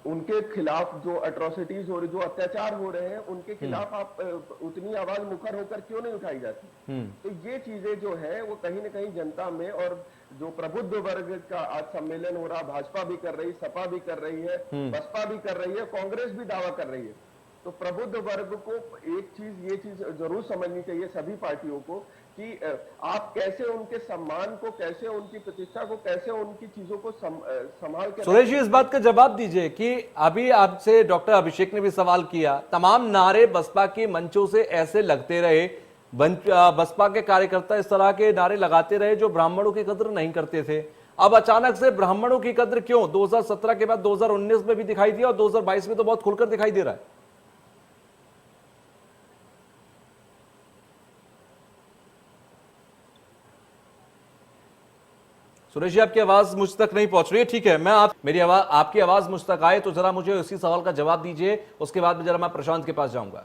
उनके खिलाफ जो अट्रोसिटीज हो रही, जो अत्याचार हो रहे हैं, उनके खिलाफ आप उतनी आवाज मुखर होकर क्यों नहीं उठाई जाती? तो ये चीजें जो है वो कहीं ना कहीं जनता में, और जो प्रबुद्ध वर्ग का आज सम्मेलन हो रहा, भाजपा भी कर रही, सपा भी कर रही है, बसपा भी कर रही है, कांग्रेस भी दावा कर रही है। तो प्रबुद्ध वर्ग को ये चीज जरूर समझनी चाहिए सभी पार्टियों को कि आप कैसे उनके सम्मान को, कैसे उनकी प्रतिष्ठा को, कैसे उनकी चीजों को संभाल के। सुरेश जी, इस बात का जवाब दीजिए कि अभी आपसे डॉक्टर अभिषेक ने भी सवाल किया, तमाम नारे बसपा के मंचों से ऐसे लगते रहे, बसपा के कार्यकर्ता इस तरह के नारे लगाते रहे जो ब्राह्मणों की कद्र नहीं करते थे। अब अचानक से ब्राह्मणों की कद्र क्यों 2017 के बाद 2019 में भी दिखाई दिया और 2022 में तो बहुत खुलकर दिखाई दे रहा है? सुरेश जी, आपकी आवाज मुझ तक नहीं पहुंच रही है। ठीक है, मेरी आवाज, आपकी आवाज मुझ तक आए तो जरा मुझे उसी सवाल का जवाब दीजिए, उसके बाद में जरा मैं प्रशांत के पास जाऊंगा।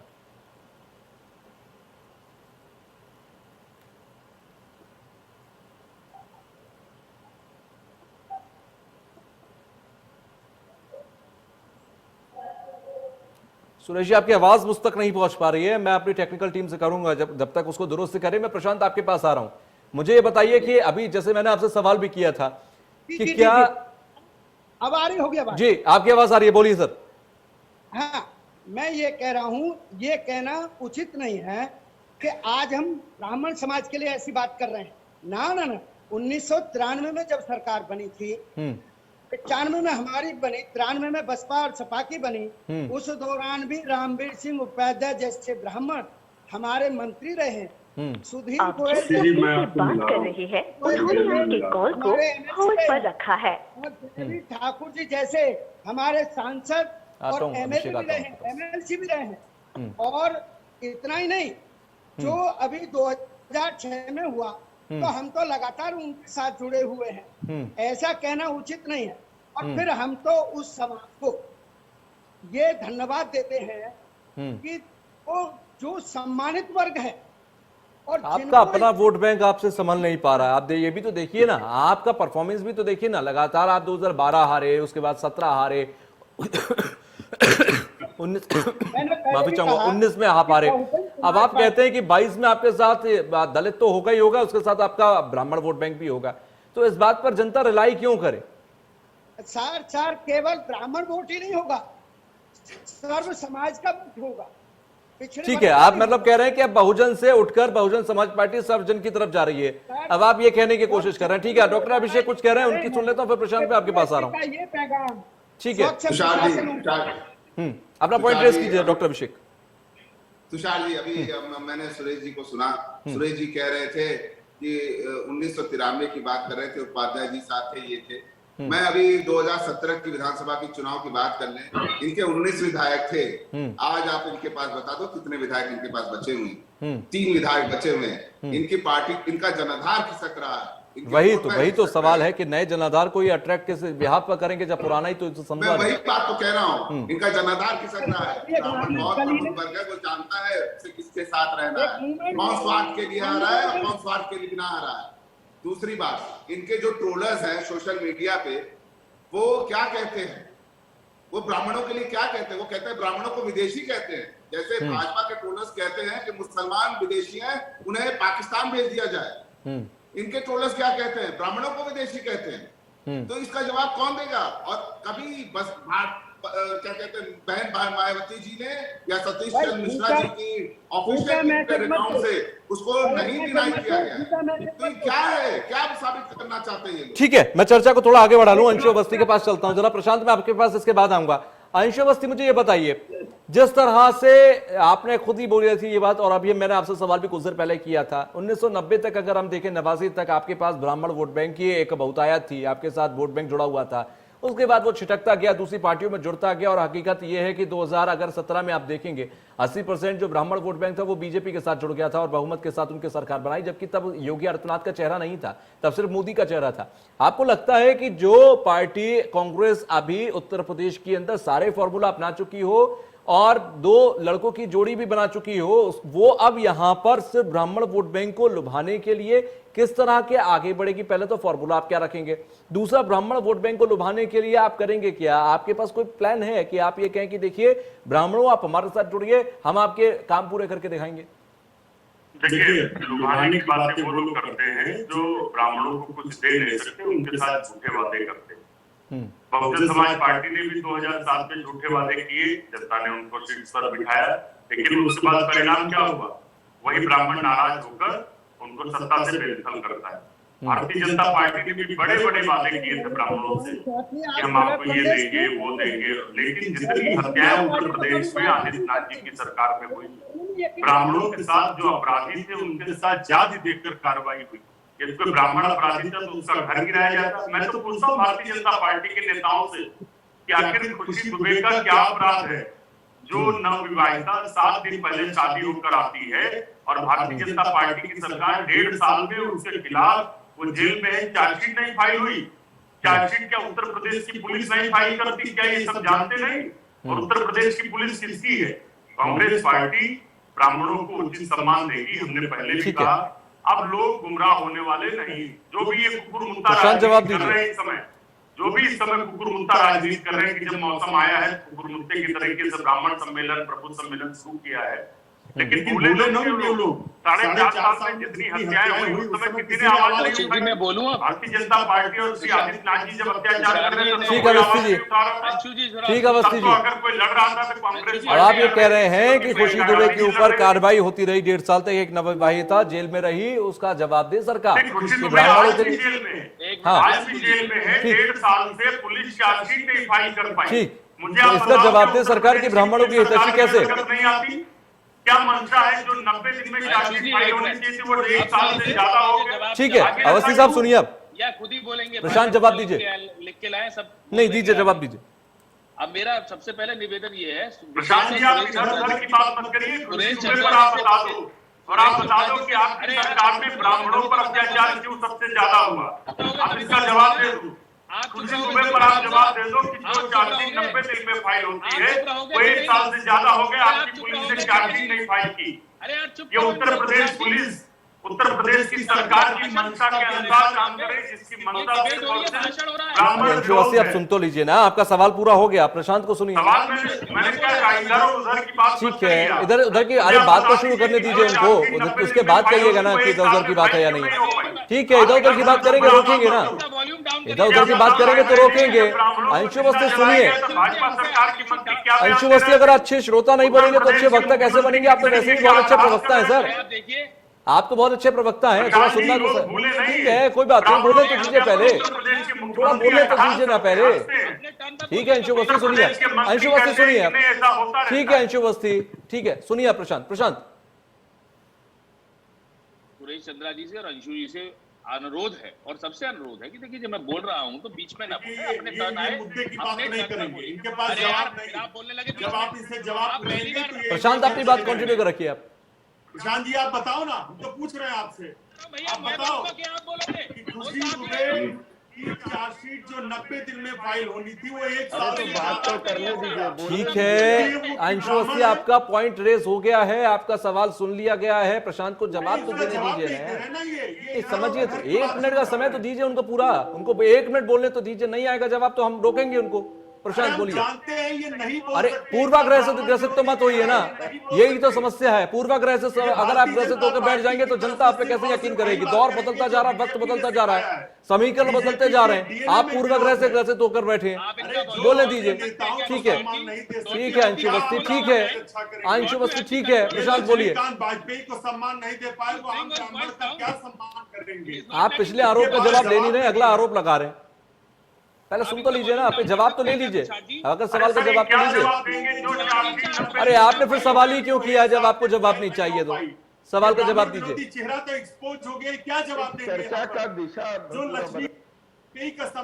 सुरेश जी, आपकी आवाज मुझ तक नहीं पहुंच पा रही है। मैं अपनी टेक्निकल टीम से करूंगा, जब तक उसको दुरुस्त करें। मैं प्रशांत आपके पास आ रहा हूं। मुझे ये बताइए कि अभी जैसे मैंने आपसे सवाल भी किया था कि क्या अब आ रही होगी आवाज? जी, आपकी आवाज आ रही है, बोलिए सर। हाँ, मैं ये कह रहा हूँ, ये कहना उचित नहीं है कि आज हम ब्राह्मण समाज के लिए ऐसी बात कर रहे हैं। ना ना ना, 1993 में जब सरकार बनी थी, 95 में हमारी बनी, 93 में बसपा और सपा की बनी, उस दौरान भी रामवीर सिंह उपाध्याय जैसे ब्राह्मण हमारे मंत्री रहे। सुधीर गोयल बात कर रही है, उन्होंने आपके कॉल को होल्ड पर रखा है। ठाकुर जी जैसे हमारे सांसद और एमएलसी भी रहे हैं। और इतना ही नहीं, जो अभी 2006 में हुआ तो हम तो लगातार उनके साथ जुड़े हुए हैं। ऐसा कहना उचित नहीं है। और फिर हम तो उस समाज को ये धन्यवाद देते हैं कि वो जो सम्मानित वर्ग है, और आपका अपना वोट बैंक आपसे संभल नहीं पा रहा है। आप ये भी तो देखिए ना, आपका परफॉर्मेंस भी तो देखिए ना। लगातार आप 2012 हारे, उसके बाद 17 हारे, 19 में आप हारे। अब आप कहते हैं कि 22 में आपके साथ दलित तो होगा ही होगा, उसके साथ आपका ब्राह्मण वोट बैंक भी होगा। तो इस बात पर जनता रिलाई क्यों करे? सर केवल ब्राह्मण वोट ही नहीं होगा, सर्व समाज का वोट होगा। ठीक है, आप मतलब कह रहे हैं कि अब बहुजन से उठकर बहुजन समाज पार्टी सर्वजन की तरफ जा रही है। अब आप ये कहने की कोशिश कर रहे हैं। ठीक है, डॉक्टर अभिषेक कुछ कह रहे हैं, उनकी सुन लेता हूं, फिर प्रशांत पे आपके पास आ रहा हूं। ठीक है, अपना पॉइंट रेज कीजिए डॉक्टर अभिषेक। तुषार जी, अभी मैंने सुरेश जी को सुना। सुरेश जी कह रहे थे कि 1993 की बात कर रहे थे, उपाध्याय जी साथ थे, ये थे। मैं अभी 2017 की विधानसभा की चुनाव की बात कर लें, इनके 19 विधायक थे। आज आप इनके पास बता दो कितने विधायक इनके पास बचे हुए हैं? 3 विधायक बचे हुए हैं। इनकी पार्टी, इनका जनाधार खिसक रहा है। वही तो सवाल है कि नए जनाधार को अट्रैक्ट किस बिहार पर करेंगे जब पुराना ही तो समझा। वही बात तो कह रहा हूँ, इनका जनाधार खिसक रहा है। बहुत प्रमुख वर्ग है, वो जानता है किसके साथ रहना है, कौन स्वार्थ के लिए आ रहा है और कौन स्वार्थ के लिए बिना आ रहा है। दूसरी बात, इनके जो ट्रोलर्स हैं सोशल मीडिया पे, वो क्या कहते हैं? वो ब्राह्मणों के लिए क्या कहते हैं? वो कहते हैं ब्राह्मणों को विदेशी कहते हैं। जैसे भाजपा के ट्रोलर्स कहते हैं कि मुसलमान विदेशी हैं, उन्हें पाकिस्तान भेज दिया जाए। इनके ट्रोलर्स क्या कहते हैं? ब्राह्मणों को विदेशी कहते हैं। तो इसका जवाब कौन देगा? और कभी बस क्या कहते हैं, बहन मायावती जी ने या सतीश चंद्र मिश्रा जी की ऑफिशियल अकाउंट से उसको नहीं डिनाई किया गया। तो क्या है, क्या साबित करना चाहते हैं? ठीक है, मैं चर्चा को थोड़ा आगे बढ़ा लूं। अंशु अवस्थी के पास चलता हूं। जरा प्रशांत, मैं आपके पास इसके बाद आऊंगा। अंशु अवस्थी, मुझे ये बताइए, जिस तरह से आपने खुद ही बोली थी ये बात, और अभी मैंने आपसे सवाल भी कुछ देर पहले किया था, 1990 तक अगर हम देखें, 89 तक आपके पास ब्राह्मण वोट बैंक की एक बहुतायत थी, आपके साथ वोट बैंक जुड़ा हुआ था। उसके बाद वो छिटकता गया, दूसरी पार्टियों में जुड़ता गया, और हकीकत ये है कि 2017 में आप देखेंगे 80% जो ब्राह्मण वोट बैंक था वो बीजेपी के साथ जुड़ गया था और बहुमत के साथ उनकी सरकार बनाई, जबकि तब योगी आदित्यनाथ का चेहरा नहीं था, तब सिर्फ मोदी का चेहरा था। आपको लगता है कि जो पार्टी कांग्रेस अभी उत्तर प्रदेश के अंदर सारे फॉर्मूला अपना चुकी हो और 2 लड़कों की जोड़ी भी बना चुकी हो, वो अब यहां पर सिर्फ ब्राह्मण वोट बैंक को लुभाने के लिए किस तरह के आगे बढ़ेगी? पहले तो फॉर्मूला आप क्या रखेंगे, दूसरा ब्राह्मण वोट बैंक को लुभाने के लिए आप करेंगे क्या? आपके पास कोई प्लान है कि आप ये कहें कि देखिए ब्राह्मणों आप हमारे साथ जुड़िए, हम आपके काम पूरे करके दिखाएंगे? देखिए, लुभाने की बातें वो लोग करते हैं जो ब्राह्मणों को कुछ दे नहीं सकते, उनके साथ झूठे वादे करते हैं। बहुजन समाज पार्टी ने भी 2007 में झूठे वादे किए, जनता ने उनको सीट पर बिठाया, लेकिन उसके बाद परिणाम क्या हुआ? वही ब्राह्मण नाराज होकर उनको सत्ता से बेदखल करता है। भारतीय जनता पार्टी ने भी बड़े बड़े वादे किए थे ब्राह्मणों से कि हम आपको ये देंगे वो देंगे, लेकिन जितनी हत्याएं उत्तर प्रदेश में आदित्यनाथ जी की सरकार में हुई, ब्राह्मणों के साथ जो अपराधी थे उनके साथ जाति देखकर कार्रवाई हुई। यदि कोई ब्राह्मण अपराधी था तो उसका घर गिराया जाता। मैं तो पूछता हूँ भारतीय जनता पार्टी के नेताओं से कि आखिर खुशी दुबे का क्या अपराध है जो नवविवाहिता 7 दिन पहले शादी होकर आती है और भारतीय जनता पार्टी की सरकार 1.5 साल में उसके खिलाफ वो जेल में है, चार्जशीट नहीं फाइल हुई। चार्जशीट क्या उत्तर प्रदेश की पुलिस नहीं फाइल करती? क्या ये सब जानते नहीं? और उत्तर प्रदेश की पुलिस किसकी है? कांग्रेस पार्टी ब्राह्मणों को उचित सम्मान देगी, हमने पहले भी कहा। अब लोग गुमराह होने वाले नहीं। जो भी ये कुकुरमुत्ता राजनीति कर रहे हैं इस समय, जो भी इस समय कुकुरमुत्ता राजनीति कर रहे हैं कि जब मौसम आया है कुकुरमुत्ते की तरीके से ब्राह्मण सम्मेलन, प्रबुद्ध सम्मेलन शुरू किया है, लेकिन भूले नहीं लोग 4.5 साल में जितनी हत्याएं हुई उस समय किसी ने आवाज नहीं उठाई। मैं बोलूं, भारतीय जनता पार्टी और श्री आदित्यनाथ जी जब अत्याचार कर रहे थे, ठीक है अवस्थी जी, ठीक है अवस्थी जी, अगर कोई लड़ रहा था तो कांग्रेस। और आप ये कह रहे हैं कि खुशी दुबे के ऊपर कार्रवाई होती रही, 1.5 साल तक एक नवविवाहिता जेल में रही, उसका जवाब दे सरकार। खुशी दुबे आज भी जेल में है, आज भी जेल में है, 1.5 साल से पुलिस चार्जशीट नहीं फाइल कर पाई। ठीक, मुझे इसका जवाब दे सरकार की ब्राह्मणों की हितैषी कैसे नहीं आती? क्या मंशा है जो 90 दिन में चार्जशीट फाइल होनी चाहिए थी वो 1 साल से ज्यादा हो गया? ठीक है अवस्थी साहब सुनिए, अब या खुद ही बोलेंगे, प्रशांत जवाब दीजिए, लिख के लाए सब नहीं दीजिए जवाब दीजिए। अब मेरा सबसे पहले निवेदन ये है, प्रशांत जी आप इधर-उधर की बात मत करिए, पर आप बता दो और आप बता दो कि आपकी सरकार में ब्राह्मणों पर अत्याचार क्यों सबसे ज्यादा हुआ? आप इसका जवाब दे दो। खुशी दुबे पर आप जवाब दे दो कि जो चार्जशीट 90 दिन में फाइल होती है वो 1 साल से ज्यादा हो गया, आपकी पुलिस ने चार्जशीट नहीं फाइल की। ये उत्तर प्रदेश पुलिस उत्तर प्रदेश की सरकार की मंशा के अनुसार काम करे, जिसकी मंशा अवस्थी आप सुन तो लीजिए ना, आपका सवाल पूरा हो गया, प्रशांत को सुनिए। सवाल मैंने क्या कहा, इधर और उधर की बात ठीक है, इधर उधर की अरे बात तो शुरू करने दीजिए उनको, उसके बाद कहिएगा ना कि इधर उधर की बात है या नहीं। ठीक है, इधर उधर की बात करेंगे, रोकेंगे ना, इधर उधर की बात करेंगे तो रोकेंगे। अंशु अवस्थी सुनिए, अंशु अवस्थी अगर अच्छे श्रोता नहीं बनेंगे तो अच्छे वक्ता कैसे बनेंगे? आप तो वैसे भी बहुत अच्छे प्रवक्ता है सर, आप तो बहुत अच्छे प्रवक्ता हैं, थोड़ा सुनना तो ठीक है, कोई बात नहीं, बोले तो दीजिए पहले, थोड़ा बोले तो दीजिए ना पहले। ठीक है अंशु अवस्थी सुनिए, अंशु अवस्थी सुनिए, ठीक है अंशु अवस्थी, ठीक है सुनिए प्रशांत। प्रशांत सुरेश चंद्रा जी से और अंशु जी से अनुरोध है और सबसे अनुरोध है कि देखिए जब मैं बोल रहा हूं तो बीच में ना बोले, अपने टर्न आए, मुद्दे की बात नहीं करेंगे, इनके पास जवाब नहीं, आप बोलने लगे जब आप इससे जवाब लेंगे तो प्रशांत अपनी बात कंटिन्यू कर रखिए आप। प्रशांत जी आप बताओ ना, हम तो पूछ रहे हैं आपसे, आप बताओ कि खुशी दुबे की चार्जशीट जो 90 दिन में फाइल होनी थी वो 1 साल में बात तो करने दीजिए। ठीक है अंशु अवस्थी, आपका पॉइंट रेस हो गया है, आपका सवाल सुन लिया गया है, प्रशांत को जवाब तो देने दीजिए ना, ये समझिए तो 1 मिनट का समय तो दीजिए उनको पूरा, उनको 1 मिनट बोलने तो दीजिए, नहीं आएगा जवाब तो हम रोकेंगे उनको। प्रशांत बोलिए। जानते हैं ये नहीं बोल अरे पूर्वाग्रह से तो ग्रसित तो मत होइए ना, यही तो समस्या है। पूर्वाग्रह से अगर आप ग्रसित होकर बैठ जाएंगे तो जनता आप पे कैसे यकीन करेगी? दौर बदलता जा रहा है, वक्त बदलता जा रहा है, समीकरण बदलते जा रहे हैं, आप पूर्वाग्रह से ग्रसित होकर बैठे बोलने दीजिए। ठीक है ठीक है अंशु अवस्थी, ठीक है अंशु अवस्थी, ठीक है प्रशांत बोलिए। वाजपेयी को सम्मान नहीं दे पाए वो आम ब्राह्मण का क्या सम्मान करेंगे? आप पिछले आरोप का जवाब ले नहीं रहे, अगला आरोप लगा रहे हैं, पहले सुन तो लीजिए ना, आपने जवाब तो ले लीजिए, अगर सवाल का जवाब तो लीजिए। अरे आपने फिर सवाल ही क्यों किया जब आपको जवाब नहीं चाहिए? तो सवाल का जवाब दीजिए। चेहरा तो एक्सपोज हो गया, क्या जवाब देंगे? चर्चा का दिशा जो लक्ष्मी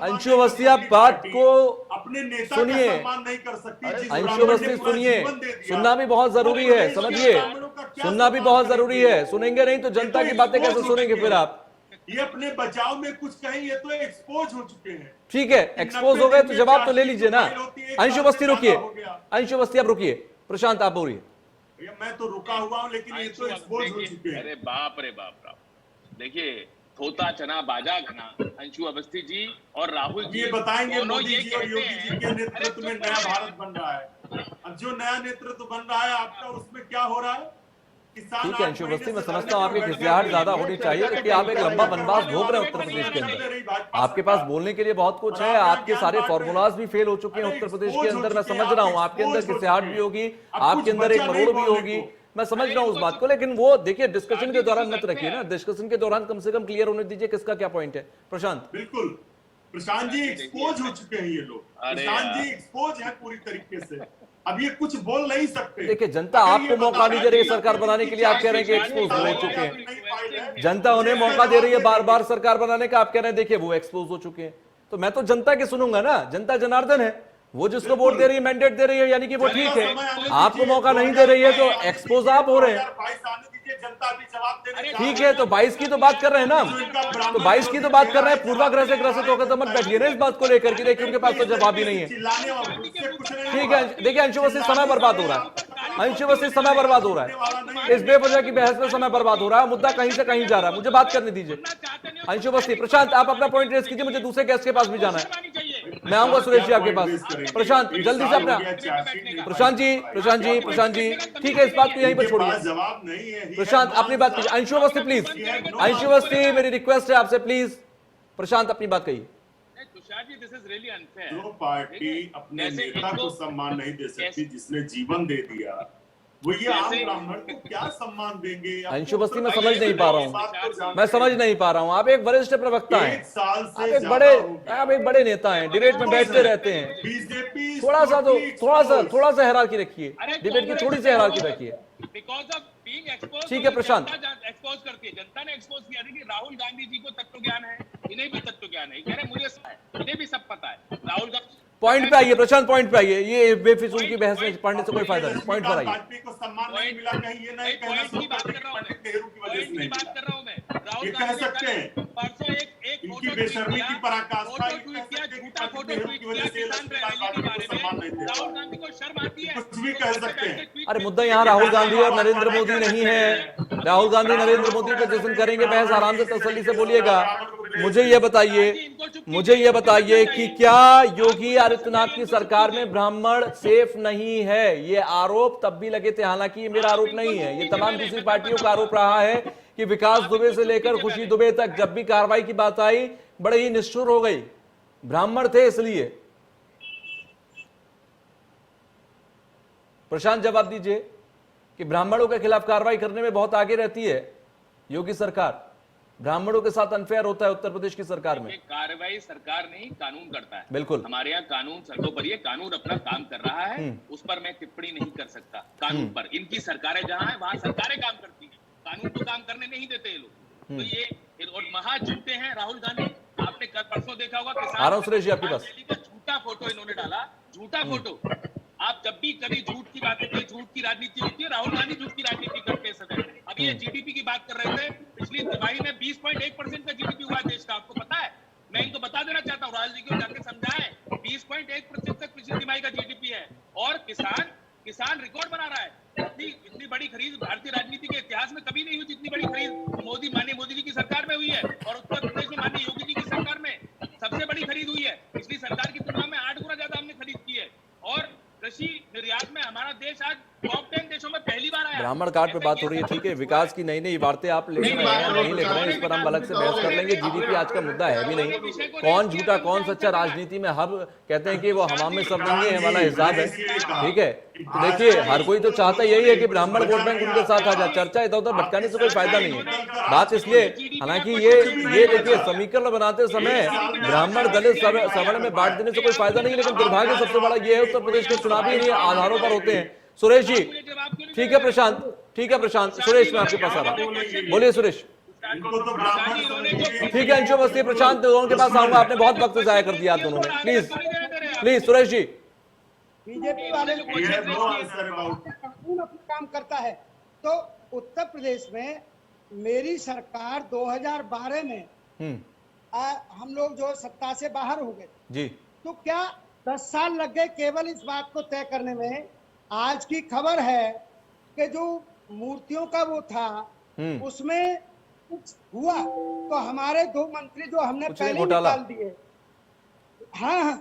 अंशु अवस्थी आप बात को अपने नेता सुनिए, का सम्मान नहीं कर सकती। अंशु अवस्थी सुनिए, सुनना भी बहुत जरूरी है, समझिए सुनना भी बहुत जरूरी है, सुनेंगे नहीं तो जनता की बातें कैसे सुनेंगे फिर आप? ये अपने बचाव में कुछ कहें, ये तो एक्सपोज हो चुके हैं। ठीक है एक्सपोज हो गए तो जवाब तो ले लीजिए ना। अंशु अवस्थी रुकिए, अंशु अवस्थी आप रुकिए, प्रशांत आप बोलिए। भैया मैं तो रुका हुआ हूँ, लेकिन ये तो एक्सपोज हो चुके हैं। अरे बाप रे बाप, देखिए थोता चना बाजा घना, अंशु अवस्थी जी और राहुल जी ये बताएंगे दोनों मोदी ये जी और कहते योगी जी हैं, के नेतृत्व में नया भारत बन रहा है। अब जो नया नेतृत्व बन रहा है आपका, उसमें क्या हो रहा है? ठीक है अंशु अवस्थी, मैं समझता हूँ आपकी खिसियाहट ज्यादा होनी चाहिए क्योंकि आप एक लंबा वनवास भोग रहे हैं उत्तर प्रदेश के अंदर। आपके पास बोलने के लिए बहुत कुछ है, आपके सारे फॉर्मूलाज भी फेल हो चुके हैं उत्तर प्रदेश के अंदर। मैं समझ रहा हूँ आपके अंदर खिसियाहट भी होगी, आपके अंदर एक मरोड़ भी होगी, मैं समझ रहा हूँ उस बात को। लेकिन वो देखिए डिस्कशन के दौरान मत रखिए ना, डिस्कशन के दौरान कम से कम क्लियर होने दीजिए किसका क्या पॉइंट है। प्रशांत बिल्कुल, प्रशांत जी एक्सपोज हो चुके हैं ये लोग, प्रशांत जी एक्सपोज है पूरी तरीके से, अब ये कुछ बोल नहीं सकते। देखिए जनता आपको मौका नहीं दे रही है सरकार बनाने के लिए, आप कह रहे हैं कि एक्सपोज हो चुके हैं। जनता उन्हें मौका दे रही है बार बार सरकार बनाने का, आप कह रहे हैं देखिए वो एक्सपोज हो चुके हैं। तो मैं तो जनता की सुनूंगा ना, जनता जनार्दन है, वो जिसको वोट दे रही है, मैंडेट दे रही है, यानी कि वो ठीक है। आपको मौका नहीं दे रही है तो एक्सपोज आप हो रहे हैं। ठीक है, तो 22 की तो बात कर रहे हैं ना हम, तो 22 की तो बात कर रहे हैं, पूर्वाग्रह से ग्रसित होकर तो मत बैठिए ना इस बात को लेकर कि देखिए उनके पास तो जवाब ही नहीं है। ठीक है, देखिए अंशु अवस्थी समय बर्बाद हो रहा है, अंशु अवस्थी समय बर्बाद हो रहा है, इस बेवजह की बहस में समय बर्बाद हो रहा है, मुद्दा कहीं से कहीं जा रहा है, मुझे बात करने दीजिए। अंशु अवस्थी, प्रशांत आप अपना पॉइंट रेस कीजिए, मुझे दूसरे गेस्ट के पास भी जाना है, मैं आऊंगा सुरेश जी आपके पास। प्रशांत जल्दी से अपना, प्रशांत जी ठीक है, इस बात को यहीं पर छोड़िए, जवाब नहीं है। प्रशांत अपनी बात कीजिए। अंशु अवस्थी प्लीज, अंशु अवस्थी मेरी रिक्वेस्ट है आपसे प्लीज, प्रशांत अपनी बात कहिए। जो पार्टी अपने नेता को सम्मान नहीं दे सकती, जिसने जीवन दे दिया, वो ये आम ब्राह्मण को क्या सम्मान देंगे? अंशु अवस्थी मैं समझ नहीं पा रहा हूँ, मैं समझ नहीं पा रहा हूँ। आप एक वरिष्ठ प्रवक्ता हैं, आप एक बड़े नेता हैं, डिबेट में बैठते रहते हैं, बीजेपी थोड़ा सा हैरारकी रखिए, डिबेट की थोड़ी सी हैरारकी रखिए। ठीक है प्रशांत, एक्सपोज करती है जनता ने, एक्सपोज किया कि राहुल गांधी जी को तत्व ज्ञान है, इन्हें भी तत्व ज्ञान है, कह रहे मुझे इन्हें भी सब पता है। राहुल गांधी पॉइंट पे आइए प्रशांत, पॉइंट पे आइए, ये बेफिजूल की बहस में पढ़ने से कोई फायदा नहीं, पॉइंट पर आइए। पार्टी को सम्मान नहीं मिला, कहीं ये नहीं कहना की बात कर रहा हूं मैं, नेहरू की वजह से नहीं बात कर रहा हूं मैं। राहुल ये कह सकते हैं परसों एक इनकी बेशर्मी की पराकाष्ठा, ट्वीट किया, झूठा फोटो ट्वीट किया किसान रैली के बारे में। राहुल गांधी को शर्म आती है? कुछ भी कह सकते हैं। अरे मुद्दा यहाँ राहुल गांधी और नरेंद्र मोदी नहीं है, राहुल गांधी नरेंद्र मोदी पे जिस दिन करेंगे बहस आराम से तसल्ली से बोलिएगा। मुझे ये बताइए कि क्या योगी आदित्यनाथ की सरकार में ब्राह्मण सेफ नहीं है? ये आरोप तब भी लगे थे, हालांकि ये मेरा आरोप नहीं है, ये तमाम दूसरी पार्टियों का आरोप रहा है कि विकास दुबे से लेकर खुशी दुबे तक जब भी कार्रवाई की बात आई बड़े ही निष्ठुर हो गई, ब्राह्मण थे इसलिए। प्रशांत जवाब दीजिए कि ब्राह्मणों के खिलाफ कार्रवाई करने में बहुत आगे रहती है योगी सरकार, ब्राह्मणों के साथ अनफेयर होता है उत्तर प्रदेश की सरकार में। कार्रवाई सरकार नहीं कानून करता है, बिल्कुल हमारे यहाँ कानून सर्वोपरि है, कानून अपना काम कर रहा है, उस पर मैं टिप्पणी नहीं कर सकता। कानून पर इनकी सरकारें जहां है वहां सरकारें काम करती हैं, कानून को काम करने नहीं देते ये लोग। तो ये और महा झूठे हैं राहुल गांधी। आपने कल परसों देखा होगा किसान सुरेश जी आपके पास का झूठा फोटो इन्होंने डाला, झूठा फोटो। आप जब भी कभी झूठ की बात होती है, झूठ की राजनीति होती है, राहुल गांधी झूठ की राजनीति करते हैं। अभी ये जीडीपी की बात कर रहे थे, पिछली तिमाही में 20.1% का जीडीपी हुआ देश का, आपको पता है? मैं इनको बता देना चाहता हूँ, राहुल जी को जाके समझाएं, 20.1% तक पिछली तिमाही का जीडीपी है और किसान रिकॉर्ड बना रहा है। इतनी बड़ी खरीद भारतीय राजनीति के इतिहास में कभी नहीं हुई जितनी बड़ी खरीद माननीय मोदी जी की सरकार में हुई है, और उत्तर प्रदेश में माननीय योगी जी की सरकार में सबसे बड़ी खरीद हुई है। पिछली सरकार की तुलना में 8 गुना ज्यादा हमने खरीद की है, और कृषि निर्यात में हमारा देश आज टॉप 10 देशों में पहली बार आया। ब्राह्मण कार्ड पे बात हो रही है, ठीक है, विकास की नई नई इबारतें आप लिख रहे हैं नहीं लिख रहे हैं, इस पर हम अलग से बहस कर लेंगे। जीडीपी आज का मुद्दा है भी नहीं, कौन झूठा कौन सच्चा राजनीति में हर कहते हैं कि वो हवा में सब रंगे हैं वाला हिसाब है, ठीक है। तो देखिए हर कोई तो चाहता यही है कि ब्राह्मण वोट बैंक उनके साथ आ जाए, चर्चा इधर उधर भटकाने से कोई फायदा नहीं है। बात इसलिए, हालांकि ये देखिए समीकरण बनाते समय ब्राह्मण दलित सवर्ण में बांट देने से कोई फायदा नहीं, लेकिन दुर्भाग्य सबसे बड़ा ये है उत्तर प्रदेश के चुनावी आधारों पर होते हैं। सुरेश जी ठीक है, प्रशांत सुरेश मैं आपके पास आ रहा हूं, बोलिए सुरेश। ठीक है अंशु अवस्थी प्रशांत दोनों के पास आऊंगा, आपने बहुत वक्त जाया कर दिया दोनों ने, प्लीज सुरेश जी। बीजेपी वाले कानून अपना काम करता है, तो उत्तर प्रदेश में मेरी सरकार 2012 में हम लोग जो सत्ता से बाहर हो गए जी, तो क्या 10 साल लग गए केवल इस बात को तय करने में आज की खबर है कि जो मूर्तियों का वो था उसमें कुछ हुआ, तो हमारे 2 मंत्री जो हमने पहले निकाल दिए, हाँ,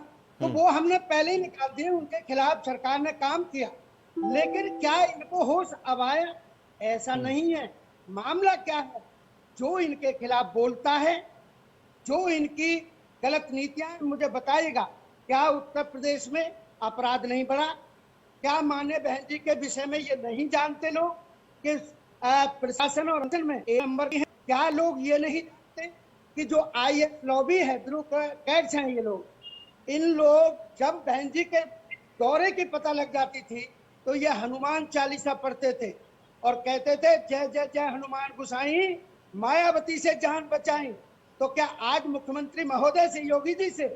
तो वो हमने पहले ही निकाल दिए, उनके खिलाफ सरकार ने काम किया। लेकिन क्या इनको होश अब आया? ऐसा नहीं है। मामला क्या है? जो इनके खिलाफ बोलता है, जो इनकी गलत नीतियां, मुझे बताइएगा, क्या उत्तर प्रदेश में अपराध नहीं बढ़ा? क्या मान्य बहन जी के विषय में ये नहीं जानते लोग कि प्रशासन और अंचल में एक नंबर के हैं? क्या लोग ये नहीं जानते कि जो IS लॉबी है, ब्यूरोक्रेट्स हैं ये लोग, इन लोग जब बहन जी के दौरे की पता लग जाती थी तो ये हनुमान चालीसा पढ़ते थे और कहते थे जय जय जय हनुमान गोसाई, मायावती से जान बचाई। तो क्या आज मुख्यमंत्री महोदय से, योगी जी से,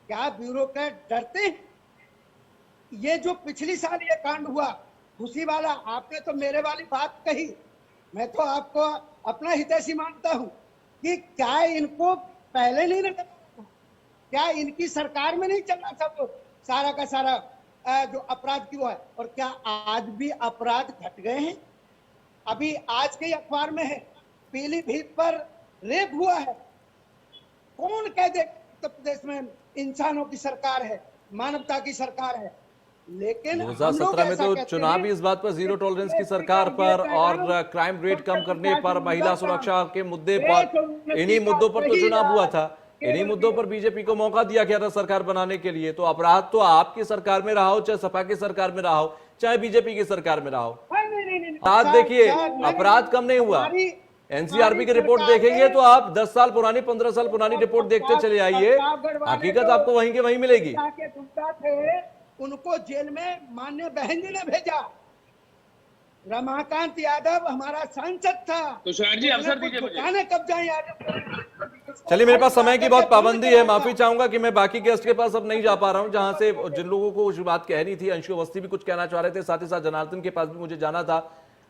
क्या ब्यूरोक्रेट डरते हैं? ये जो पिछली साल ये कांड हुआ खुशी वाला, आपने तो मेरे वाली बात कही, मैं तो आपको अपना हितैषी मानता हूं कि क्या इनको पहले नहीं लगा? क्या इनकी सरकार में नहीं चल रहा था वो सारा का सारा जो अपराध की वो है? और क्या आज भी अपराध घट गए हैं? अभी आज के अखबार में है, पीलीभीत पर रेप हुआ है। कौन कह दे उत्तर प्रदेश में इंसानों की सरकार है, मानवता की सरकार है? लेकिन 2017 में तो चुनाव भी इस बात पर जीरो टॉलरेंस की सरकार पर और क्राइम रेट कम करने पर, महिला सुरक्षा के मुद्दे पर, इन्हीं मुद्दों पर तो चुनाव हुआ था। इन्हीं मुद्दों पर बीजेपी को मौका दिया गया था सरकार बनाने के लिए। तो अपराध तो आपकी सरकार में रहा हो, चाहे सपा की सरकार में रहा हो, चाहे बीजेपी की सरकार में रहा हो, अपराध देखिए, अपराध कम नहीं हुआ। एनसीआरबी की रिपोर्ट देखेंगे तो आप 10 साल पुरानी, 15 साल पुरानी रिपोर्ट देखते चले आइए, हकीकत आपको वहीं के वहीं मिलेगी। उनको जेल में माननीय बहन जी ने भेजा। रमाकांत यादव हमारा सांसद था। तुषार जी अवसर दीजिए मुझे। कब जाए? चलिए, मेरे पास समय की बहुत पाबंदी है, माफी चाहूंगा कि मैं बाकी गेस्ट के पास अब नहीं जा पा रहा हूं, जहां से जिन लोगों को कुछ बात कहनी थी। अंशु अवस्थी भी कुछ कहना चाह रहे थे, साथ ही साथ जनार्दन के पास भी मुझे जाना था,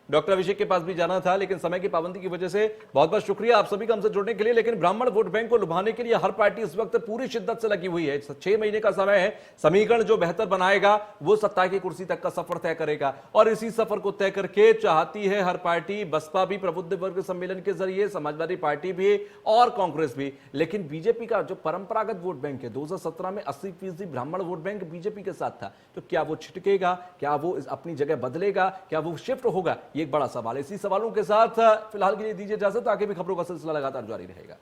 डॉक्टर अभिषेक के पास भी जाना था, लेकिन समय की पाबंदी की वजह से बहुत बहुत शुक्रिया आप सभी का हमसे जुड़ने के लिए। लेकिन ब्राह्मण वोट बैंक को लुभाने के लिए हर पार्टी इस वक्त पूरी शिद्दत से लगी हुई है। 6 महीने का समय है, समीकरण जो बेहतर बनाएगा वो सत्ता की कुर्सी तक का सफर तय करेगा। और इसी सफर को तय करके चाहती है हर पार्टी, बसपा भी प्रबुद्ध वर्ग सम्मेलन के जरिए, समाजवादी पार्टी भी और कांग्रेस भी। लेकिन बीजेपी का जो परंपरागत वोट बैंक है, 2017 में 80% ब्राह्मण वोट बैंक बीजेपी के साथ था, तो क्या वो छिटकेगा? क्या वो अपनी जगह बदलेगा? क्या वो शिफ्ट होगा? ये एक बड़ा सवाल है। इसी सवालों के साथ फिलहाल के लिए दीजिए इजाजत, आगे भी खबरों का सिलसिला लगातार जारी रहेगा।